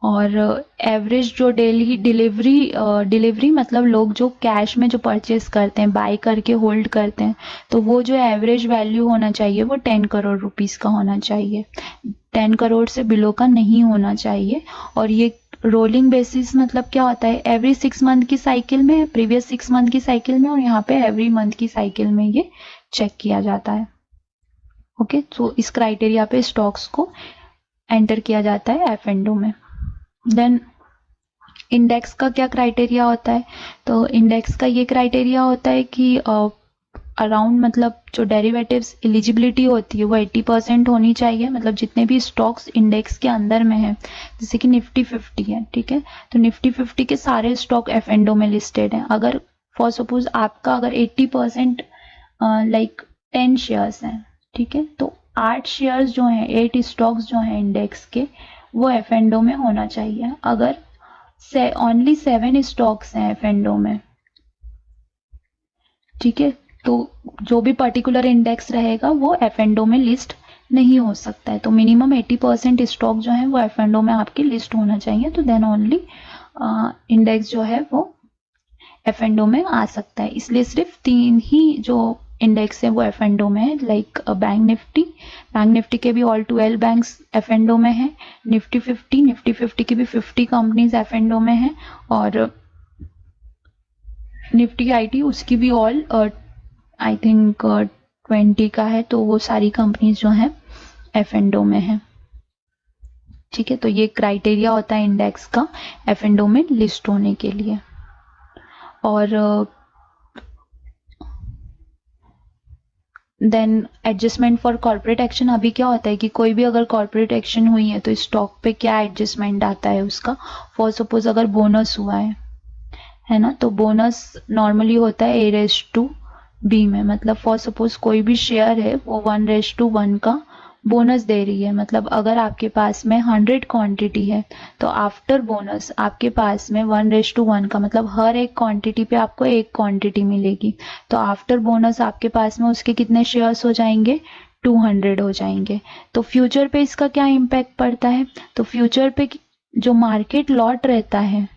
और एवरेज जो डेली डिलीवरी मतलब लोग जो कैश में जो परचेस करते हैं, बाय करके होल्ड करते हैं, तो वो जो एवरेज वैल्यू होना चाहिए वो 10 करोड़ रुपीस का होना चाहिए, 10 करोड़ से बिलो का नहीं होना चाहिए। और ये रोलिंग बेसिस मतलब क्या होता है, एवरी 6 मंथ की साइकिल में, प्रीवियस 6 मंथ की साइकिल में, और यहाँ पे एवरी मंथ की साइकिल में ये चेक किया जाता है। ओके, तो इस क्राइटेरिया पे स्टॉक्स को एंटर किया जाता है F&O में। देन इंडेक्स का क्या क्राइटेरिया होता है, तो इंडेक्स का ये क्राइटेरिया होता है कि अराउंड मतलब जो डेरिवेटिव्स एलिजिबिलिटी होती है वो 80% होनी चाहिए, मतलब जितने भी स्टॉक्स इंडेक्स के अंदर में है, जैसे कि निफ्टी 50 है। ठीक है, तो निफ्टी 50 के सारे स्टॉक F&O में लिस्टेड हैं। अगर फॉर सपोज आपका अगर 80% लाइक 10 शेयर्स हैं, ठीक है, तो 8 शेयर्स जो हैं, 8 स्टॉक्स जो हैं इंडेक्स के, वो F&O में होना चाहिए। अगर ओनली 7 स्टॉक्स हैं F&O में, ठीक है, तो जो भी पर्टिकुलर इंडेक्स रहेगा वो F&O में लिस्ट नहीं हो सकता है। तो मिनिमम 80% स्टॉक जो है वो F&O में आपकी लिस्ट होना चाहिए, तो देन ओनली इंडेक्स जो है वो F&O में आ सकता है। इसलिए सिर्फ 3 ही जो इंडेक्स है वो F&O में है, लाइक बैंक निफ्टी के भी ऑल 12 बैंक्स F&O में है, निफ्टी 50 की भी 50 कंपनीज F&O में है, और निफ्टी IT उसकी भी ऑल आई थिंक 20 का है, तो वो सारी कंपनीज जो हैं F&O में है। ठीक है, तो ये क्राइटेरिया होता है इंडेक्स का F&O में लिस्ट होने के लिए। और then adjustment for corporate action. अभी क्या होता है कि कोई भी अगर कॉर्पोरेट एक्शन हुई है तो स्टॉक पे क्या एडजस्टमेंट आता है उसका। फॉर सपोज अगर बोनस हुआ है ना, तो बोनस नॉर्मली होता है A/B में, मतलब फॉर सपोज कोई भी शेयर है वो 1/1 का बोनस दे रही है, मतलब अगर आपके पास में 100 क्वांटिटी है तो आफ्टर बोनस आपके पास में 1/1 का, मतलब हर एक क्वांटिटी पे आपको एक क्वांटिटी मिलेगी, तो आफ्टर बोनस आपके पास में उसके कितने शेयर्स हो जाएंगे, 200 हो जाएंगे। तो फ्यूचर पे इसका क्या इम्पैक्ट पड़ता है, तो फ्यूचर पे जो मार्केट लॉट रहता है,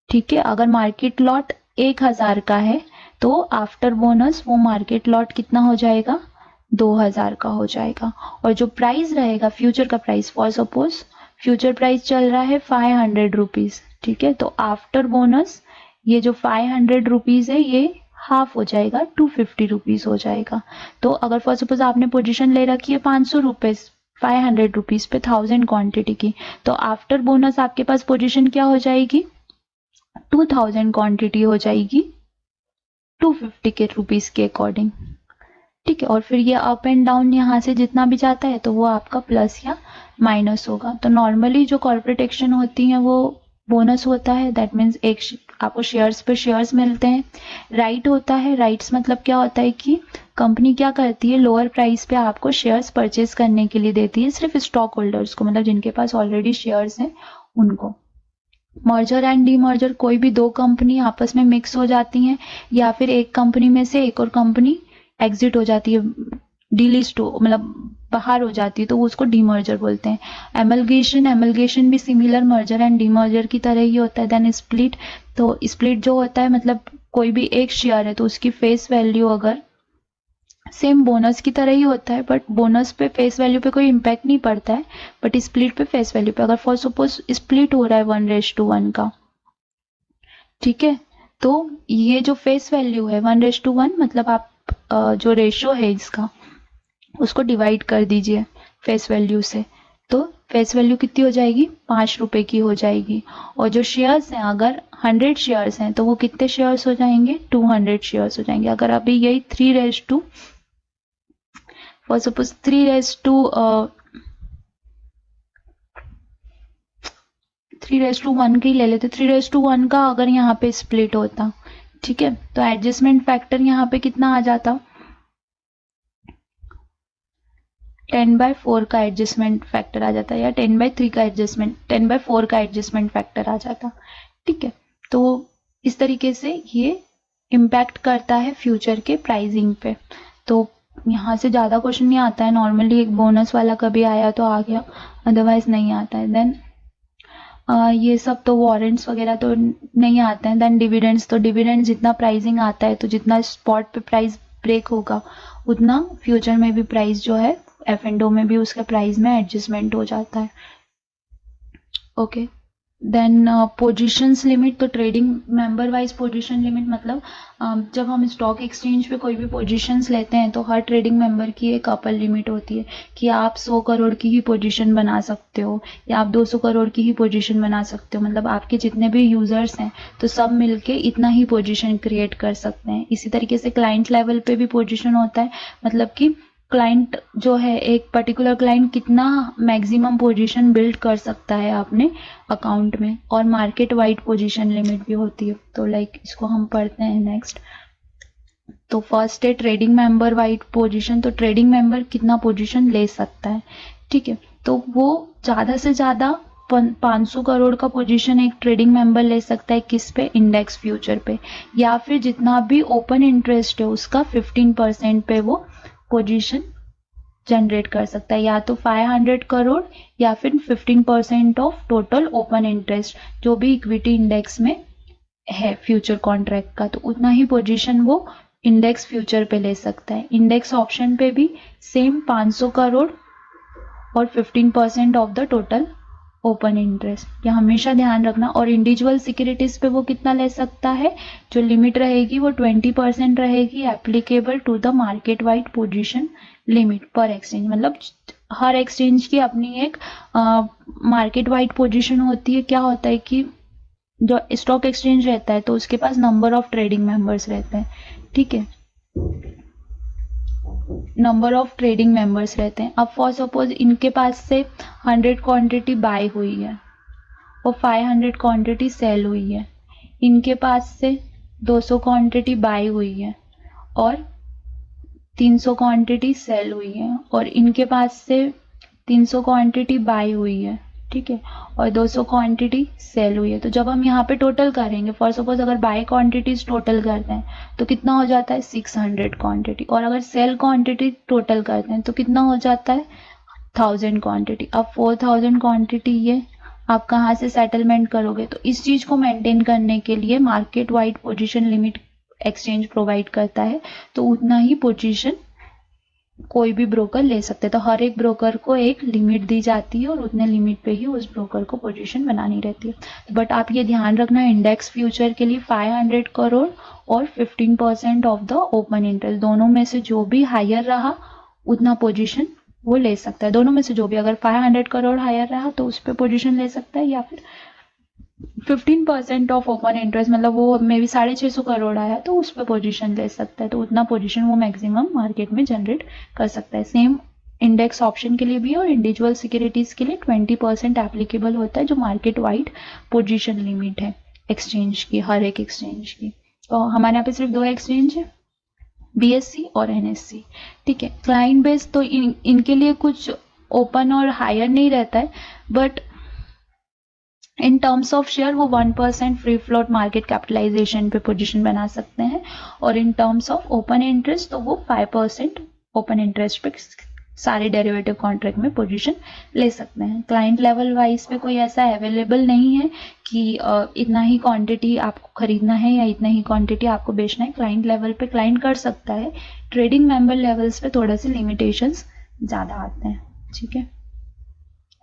ठीक है, अगर मार्केट लॉट 1000 का है तो आफ्टर बोनस वो मार्केट लॉट कितना हो जाएगा, 2000 का हो जाएगा। और जो प्राइस रहेगा फ्यूचर का price, for suppose future price चल रहा है 500 रुपीज, ठीक है, तो आफ्टर बोनस ये जो 500 रुपीज है ये हाफ हो जाएगा, 250 रुपीज हो जाएगा। तो अगर फॉर सपोज आपने पोजीशन ले रखी है 500 रुपीज 500 रुपीज पे 1000 क्वांटिटी की, तो आफ्टर बोनस आपके पास पोजीशन क्या हो जाएगी, 2000 क्वांटिटी हो जाएगी 250 के रुपीस के अकॉर्डिंग। ठीक है, और फिर ये अप एंड डाउन यहाँ से जितना भी जाता है तो वो आपका प्लस या माइनस होगा। तो नॉर्मली जो कॉर्पोरेट एक्शन होती हैं वो बोनस होता है, दैट मीन्स एक आपको शेयर्स पे शेयर्स मिलते हैं। राइट होता है, राइट्स मतलब क्या होता है कि कंपनी क्या करती है, लोअर प्राइस पे आपको शेयर्स परचेज करने के लिए देती है, सिर्फ स्टॉक होल्डर्स को, मतलब जिनके पास ऑलरेडी शेयर्स हैं उनको। मर्जर एंड डीमर्जर, कोई भी दो कंपनी आपस में मिक्स हो जाती हैं या फिर एक कंपनी में से एक और कंपनी एग्जिट हो जाती है, डीलिस्ट हो, मतलब बाहर हो जाती है, तो उसको डीमर्जर बोलते हैं। एमलगेशन भी सिमिलर मर्जर एंड डीमर्जर की तरह ही होता है। देन स्प्लिट, तो स्प्लिट जो होता है मतलब कोई भी एक शेयर है तो उसकी फेस वैल्यू अगर सेम बोनस की तरह ही होता है, बट बोनस पे फेस वैल्यू पे कोई इम्पैक्ट नहीं पड़ता है, बट स्प्लिट पे फेस वैल्यू पे अगर फॉर सपोज स्प्लिट हो रहा है 1/1 का, ठीक है, तो ये जो फेस वैल्यू है 1/1, मतलब आप जो रेशियो है इसका उसको डिवाइड कर दीजिए फेस वैल्यू से, तो फेस वैल्यू कितनी हो जाएगी, 5 रुपए की हो जाएगी। और जो शेयर्स हैं, अगर 100 शेयर्स हैं तो वो कितने शेयर्स हो जाएंगे, 200 शेयर्स हो जाएंगे। अगर अभी यही 3 फॉर सपोज 3:1 की ले लेते, 3:1 का अगर यहाँ पे स्प्लिट होता, ठीक है, तो एडजस्टमेंट फैक्टर यहाँ पे कितना आ जाता, 10/4 का एडजस्टमेंट फैक्टर आ जाता, या 10/3 का एडजस्टमेंट, 10/4 का एडजस्टमेंट फैक्टर आ जाता। ठीक है, तो इस तरीके से ये इम्पैक्ट करता है फ्यूचर के प्राइसिंग पे। तो यहाँ से ज़्यादा क्वेश्चन नहीं आता है, नॉर्मली एक बोनस वाला कभी आया तो आ गया, अदरवाइज नहीं आता है। देन ये सब तो वारंट्स वगैरह तो नहीं आते हैं। देन डिविडेंड्स, तो डिविडेंड जितना प्राइसिंग आता है, तो जितना स्पॉट पे प्राइस ब्रेक होगा उतना फ्यूचर में भी प्राइस जो है F&O में भी उसके प्राइस में एडजस्टमेंट हो जाता है। ओके, देन पोजीशंस लिमिट, तो trading member wise position limit मतलब जब हम स्टॉक एक्सचेंज पे कोई भी पोजीशंस लेते हैं तो हर ट्रेडिंग मेंबर की एक अपर लिमिट होती है कि आप 100 करोड़ की ही पोजीशन बना सकते हो या आप 200 करोड़ की ही पोजीशन बना सकते हो। मतलब आपके जितने भी यूजर्स हैं तो सब मिलके इतना ही पोजीशन क्रिएट कर सकते हैं। इसी तरीके से क्लाइंट लेवल पे भी पोजीशन होता है, मतलब कि क्लाइंट जो है, एक पर्टिकुलर क्लाइंट कितना मैक्सिमम पोजीशन बिल्ड कर सकता है अपने अकाउंट में। और मार्केट वाइड पोजीशन लिमिट भी होती है। तो लाइक इसको हम पढ़ते हैं नेक्स्ट। तो फर्स्ट है ट्रेडिंग मेंबर वाइड पोजीशन। तो ट्रेडिंग मेंबर कितना पोजीशन ले सकता है, ठीक है, तो वो ज़्यादा से ज़्यादा 500 करोड़ का पोजीशन एक ट्रेडिंग मेंबर ले सकता है। किस पे, इंडेक्स फ्यूचर पे, या फिर जितना भी ओपन इंटरेस्ट है उसका 15% पे वो पोजीशन जनरेट कर सकता है, या तो 500 करोड़ या फिर 15% ऑफ टोटल ओपन इंटरेस्ट जो भी इक्विटी इंडेक्स में है फ्यूचर कॉन्ट्रैक्ट का, तो उतना ही पोजीशन वो इंडेक्स फ्यूचर पे ले सकता है। इंडेक्स ऑप्शन पे भी सेम 500 करोड़ और 15% of the total open interest, यह हमेशा ध्यान रखना। और इंडिविजुअल सिक्योरिटीज पे वो कितना ले सकता है, जो लिमिट रहेगी वो 20% रहेगी, applicable to the market wide position limit पर एक्सचेंज। मतलब हर एक्सचेंज की अपनी एक मार्केट वाइड पोजीशन होती है। क्या होता है कि जो स्टॉक एक्सचेंज रहता है तो उसके पास नंबर ऑफ ट्रेडिंग मेंबर्स रहते हैं, ठीक है, नंबर ऑफ ट्रेडिंग मेंबर्स रहते हैं। अब फॉर सपोज इनके पास से 100 क्वांटिटी बाय हुई है और 500 क्वांटिटी सेल हुई है, इनके पास से 200 क्वांटिटी बाय हुई है और 300 क्वांटिटी सेल हुई है, और इनके पास से 300 क्वांटिटी बाय हुई है, ठीक है, और 200 क्वांटिटी सेल हुई है। तो जब हम यहाँ पे टोटल करेंगे, फॉर सपोज अगर बाय क्वांटिटीज टोटल करते हैं तो कितना हो जाता है, 600 क्वांटिटी, और अगर सेल क्वांटिटी टोटल करते हैं तो कितना हो जाता है, 1000 क्वांटिटी। अब 4000 क्वांटिटी ये आप कहाँ से सेटलमेंट करोगे, तो इस चीज को मेंटेन करने के लिए market wide position limit exchange provide करता है, तो उतना ही पोजीशन कोई भी ब्रोकर ले सकते हैं। तो हर एक ब्रोकर को एक लिमिट दी जाती है और उतने लिमिट पे ही उस ब्रोकर को पोजीशन बनानी रहती है। बट आप ये ध्यान रखना, इंडेक्स फ्यूचर के लिए 500 करोड़ और 15% ऑफ द ओपन इंटरेस्ट, दोनों में से जो भी हायर रहा उतना पोजीशन वो ले सकता है। दोनों में से जो भी, अगर 500 करोड़ हायर रहा तो उस पर पोजीशन ले सकता है, या फिर 15% ऑफ ओपन इंटरेस्ट, मतलब वो मे भी 650 करोड़ आया तो उस पर पोजीशन ले सकता है, तो उतना पोजीशन वो मैक्सिमम मार्केट में जनरेट कर सकता है। सेम इंडेक्स ऑप्शन के लिए भी और इंडिविजुअल सिक्योरिटीज के लिए 20% एप्लीकेबल होता है, जो मार्केट वाइड पोजीशन लिमिट है एक्सचेंज की, हर एक एक्सचेंज की। तो हमारे यहाँ पे सिर्फ 2 एक्सचेंज है, BSE और NSE, ठीक है। क्लाइंट बेस तो इनके लिए कुछ ओपन और हायर नहीं रहता है, but in terms of share वो 1% फ्री फ्लोट मार्केट कैपिटलाइजेशन पे पोजीशन बना सकते हैं, और in terms of open interest तो वो 5% ओपन इंटरेस्ट पे सारे डेरिवेटिव कॉन्ट्रैक्ट में पोजीशन ले सकते हैं। क्लाइंट लेवल वाइज पे कोई ऐसा अवेलेबल नहीं है कि इतना ही क्वांटिटी आपको खरीदना है या इतना ही क्वांटिटी आपको बेचना है। क्लाइंट लेवल पे क्लाइंट कर सकता है, ट्रेडिंग मेंबर लेवल्स पे थोड़ा सी लिमिटेशंस ज़्यादा आते हैं, ठीक है।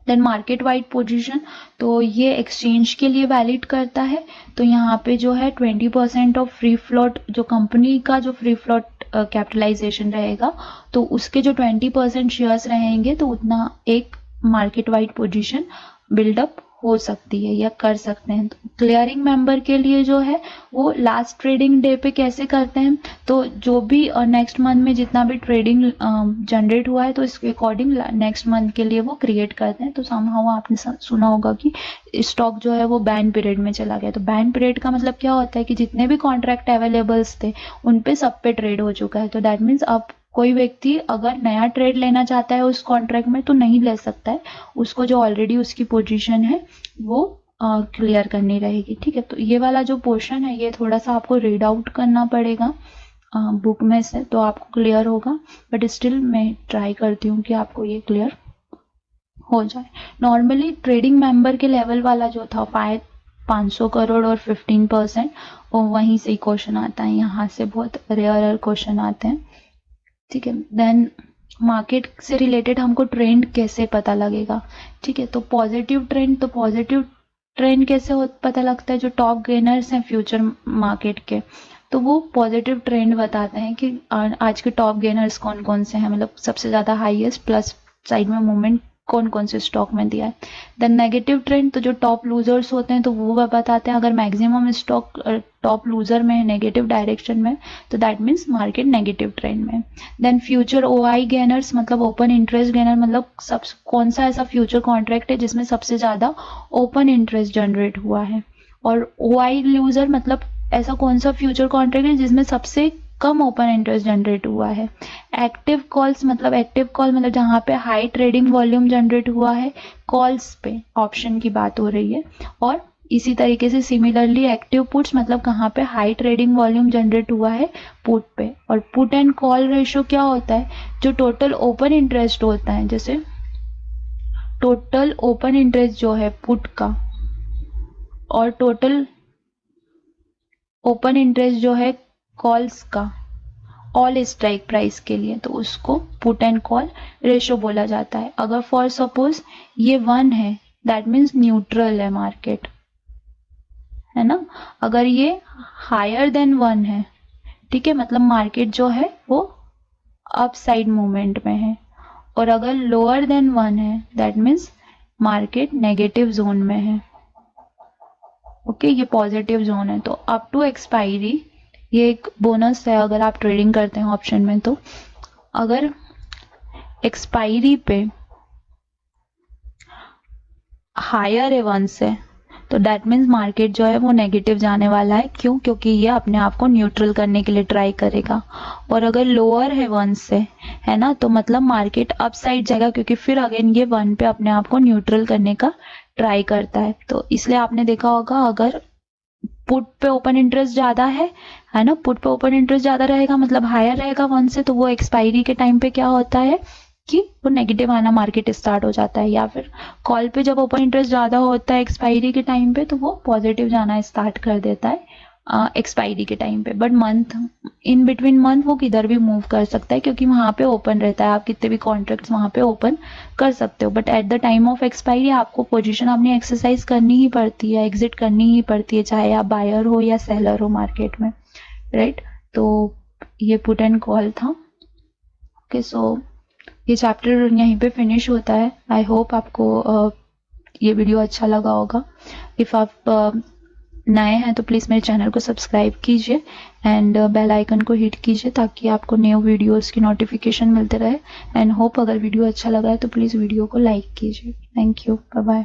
देन मार्केट वाइड पोजीशन, तो ये एक्सचेंज के लिए वैलिड करता है। तो यहाँ पे जो है 20% ऑफ फ्री फ्लोट, जो कंपनी का जो फ्री फ्लोट कैपिटलाइजेशन रहेगा तो उसके जो 20% शेयर्स रहेंगे तो उतना एक मार्केट वाइड पोजीशन बिल्डअप हो सकती है या कर सकते हैं। तो क्लियरिंग मेंबर के लिए जो है वो लास्ट ट्रेडिंग डे पे कैसे करते हैं, तो जो भी नेक्स्ट मंथ में जितना भी ट्रेडिंग जनरेट हुआ है तो इसके अकॉर्डिंग नेक्स्ट मंथ के लिए वो क्रिएट करते हैं। तो समहाउ आपने सुना होगा कि स्टॉक जो है वो बैन पीरियड में चला गया। तो बैन पीरियड का मतलब क्या होता है कि जितने भी कॉन्ट्रैक्ट अवेलेबल्स थे उन पे सब पे ट्रेड हो चुका है। तो दैट मीन्स अब कोई व्यक्ति अगर नया ट्रेड लेना चाहता है उस कॉन्ट्रैक्ट में तो नहीं ले सकता है, उसको जो ऑलरेडी उसकी पोजीशन है वो क्लियर करनी रहेगी। ठीक है, तो ये वाला जो पोर्शन है ये थोड़ा सा आपको रीड आउट करना पड़ेगा बुक में से, तो आपको क्लियर होगा। बट स्टिल मैं ट्राई करती हूँ कि आपको ये क्लियर हो जाए। नॉर्मली ट्रेडिंग मेंबर के लेवल वाला जो था 500 करोड़ और 15%, और वहीं से ही क्वेश्चन आता है, यहाँ से बहुत रेयर क्वेश्चन आते हैं। ठीक है, देन मार्केट से रिलेटेड हमको ट्रेंड कैसे पता लगेगा। ठीक है, तो पॉजिटिव ट्रेंड कैसे पता लगता है, जो टॉप गेनर्स हैं फ्यूचर मार्केट के तो वो पॉजिटिव ट्रेंड बताते हैं कि आज के टॉप गेनर्स कौन कौन से हैं, मतलब सबसे ज़्यादा हाईएस्ट प्लस साइड में मूवमेंट कौन कौन से स्टॉक में दिया है। देन नेगेटिव ट्रेंड, तो जो टॉप लूजर्स होते हैं तो वो बताते हैं अगर मैक्सिमम स्टॉक टॉप लूजर में है, नेगेटिव डायरेक्शन में, तो that means market negative trend में। देन फ्यूचर ओआई गेनर्स मतलब ओपन इंटरेस्ट गेनर, मतलब सब कौन सा ऐसा फ्यूचर कॉन्ट्रैक्ट है जिसमें सबसे ज़्यादा ओपन इंटरेस्ट जनरेट हुआ है। और ओआई लूजर मतलब ऐसा कौन सा फ्यूचर कॉन्ट्रैक्ट है जिसमें सबसे कम ओपन इंटरेस्ट जनरेट हुआ है। एक्टिव कॉल्स मतलब एक्टिव कॉल मतलब जहाँ पे हाई ट्रेडिंग वॉल्यूम जनरेट हुआ है कॉल्स पे, ऑप्शन की बात हो रही है। और इसी तरीके से सिमिलरली एक्टिव पुट्स मतलब कहाँ पे हाई ट्रेडिंग वॉल्यूम जनरेट हुआ है पुट पे। और पुट एंड कॉल रेशो क्या होता है, जो टोटल ओपन इंटरेस्ट होता है, जैसे टोटल ओपन इंटरेस्ट जो है पुट का और टोटल ओपन इंटरेस्ट जो है कॉल्स का ऑल स्ट्राइक प्राइस के लिए, तो उसको पुट एंड कॉल रेशो बोला जाता है। अगर फॉर सपोज ये 1 है दैट मीन्स न्यूट्रल है मार्केट, है ना। अगर ये हायर देन 1 है, ठीक है, मतलब मार्केट जो है वो अप साइड मूवमेंट में है। और अगर लोअर देन 1 है that means market negative zone में है। ओके, ये पॉजिटिव जोन है। तो अप टू एक्सपायरी ये एक बोनस है अगर आप ट्रेडिंग करते हैं ऑप्शन में। तो अगर एक्सपायरी पे हायर है 1 से तो दैट मीन्स मार्केट जो है वो नेगेटिव जाने वाला है। क्यों? क्योंकि ये अपने आप को न्यूट्रल करने के लिए ट्राई करेगा। और अगर लोअर है 1 से, है ना, तो मतलब मार्केट अप साइड जाएगा, क्योंकि फिर अगेन ये 1 पे अपने आप को न्यूट्रल करने का ट्राई करता है। तो इसलिए आपने देखा होगा अगर पुट पे ओपन इंटरेस्ट ज्यादा है ना, पुट पे ओपन इंटरेस्ट ज्यादा रहेगा मतलब हायर रहेगा 1 से, तो वो एक्सपायरी के टाइम पे क्या होता है कि वो नेगेटिव आना मार्केट स्टार्ट हो जाता है। या फिर कॉल पे जब ओपन इंटरेस्ट ज्यादा होता है एक्सपायरी के टाइम पे तो वो पॉजिटिव जाना स्टार्ट कर देता है एक्सपायरी के टाइम पे। But month in between month वो किधर भी मूव कर सकता है क्योंकि वहां पे ओपन रहता है, आप कितने भी कॉन्ट्रैक्ट्स वहां पे ओपन कर सकते हो। But at the time of expiry आपको पोजीशन अपनी एक्सरसाइज करनी ही पड़ती है, एग्जिट करनी ही पड़ती है, चाहे आप बायर हो या सेलर हो मार्केट में, राइट। तो ये पुट एंड कॉल था। ओके, सो ये चैप्टर यहीं पे फिनिश होता है। आई होप आपको ये वीडियो अच्छा लगा होगा। इफ आप नए हैं तो प्लीज़ मेरे चैनल को सब्सक्राइब कीजिए एंड बेल आइकन को हिट कीजिए ताकि आपको न्यू वीडियोस की नोटिफिकेशन मिलते रहे। एंड होप अगर वीडियो अच्छा लगा है तो प्लीज़ वीडियो को लाइक कीजिए। Thank you, bye bye.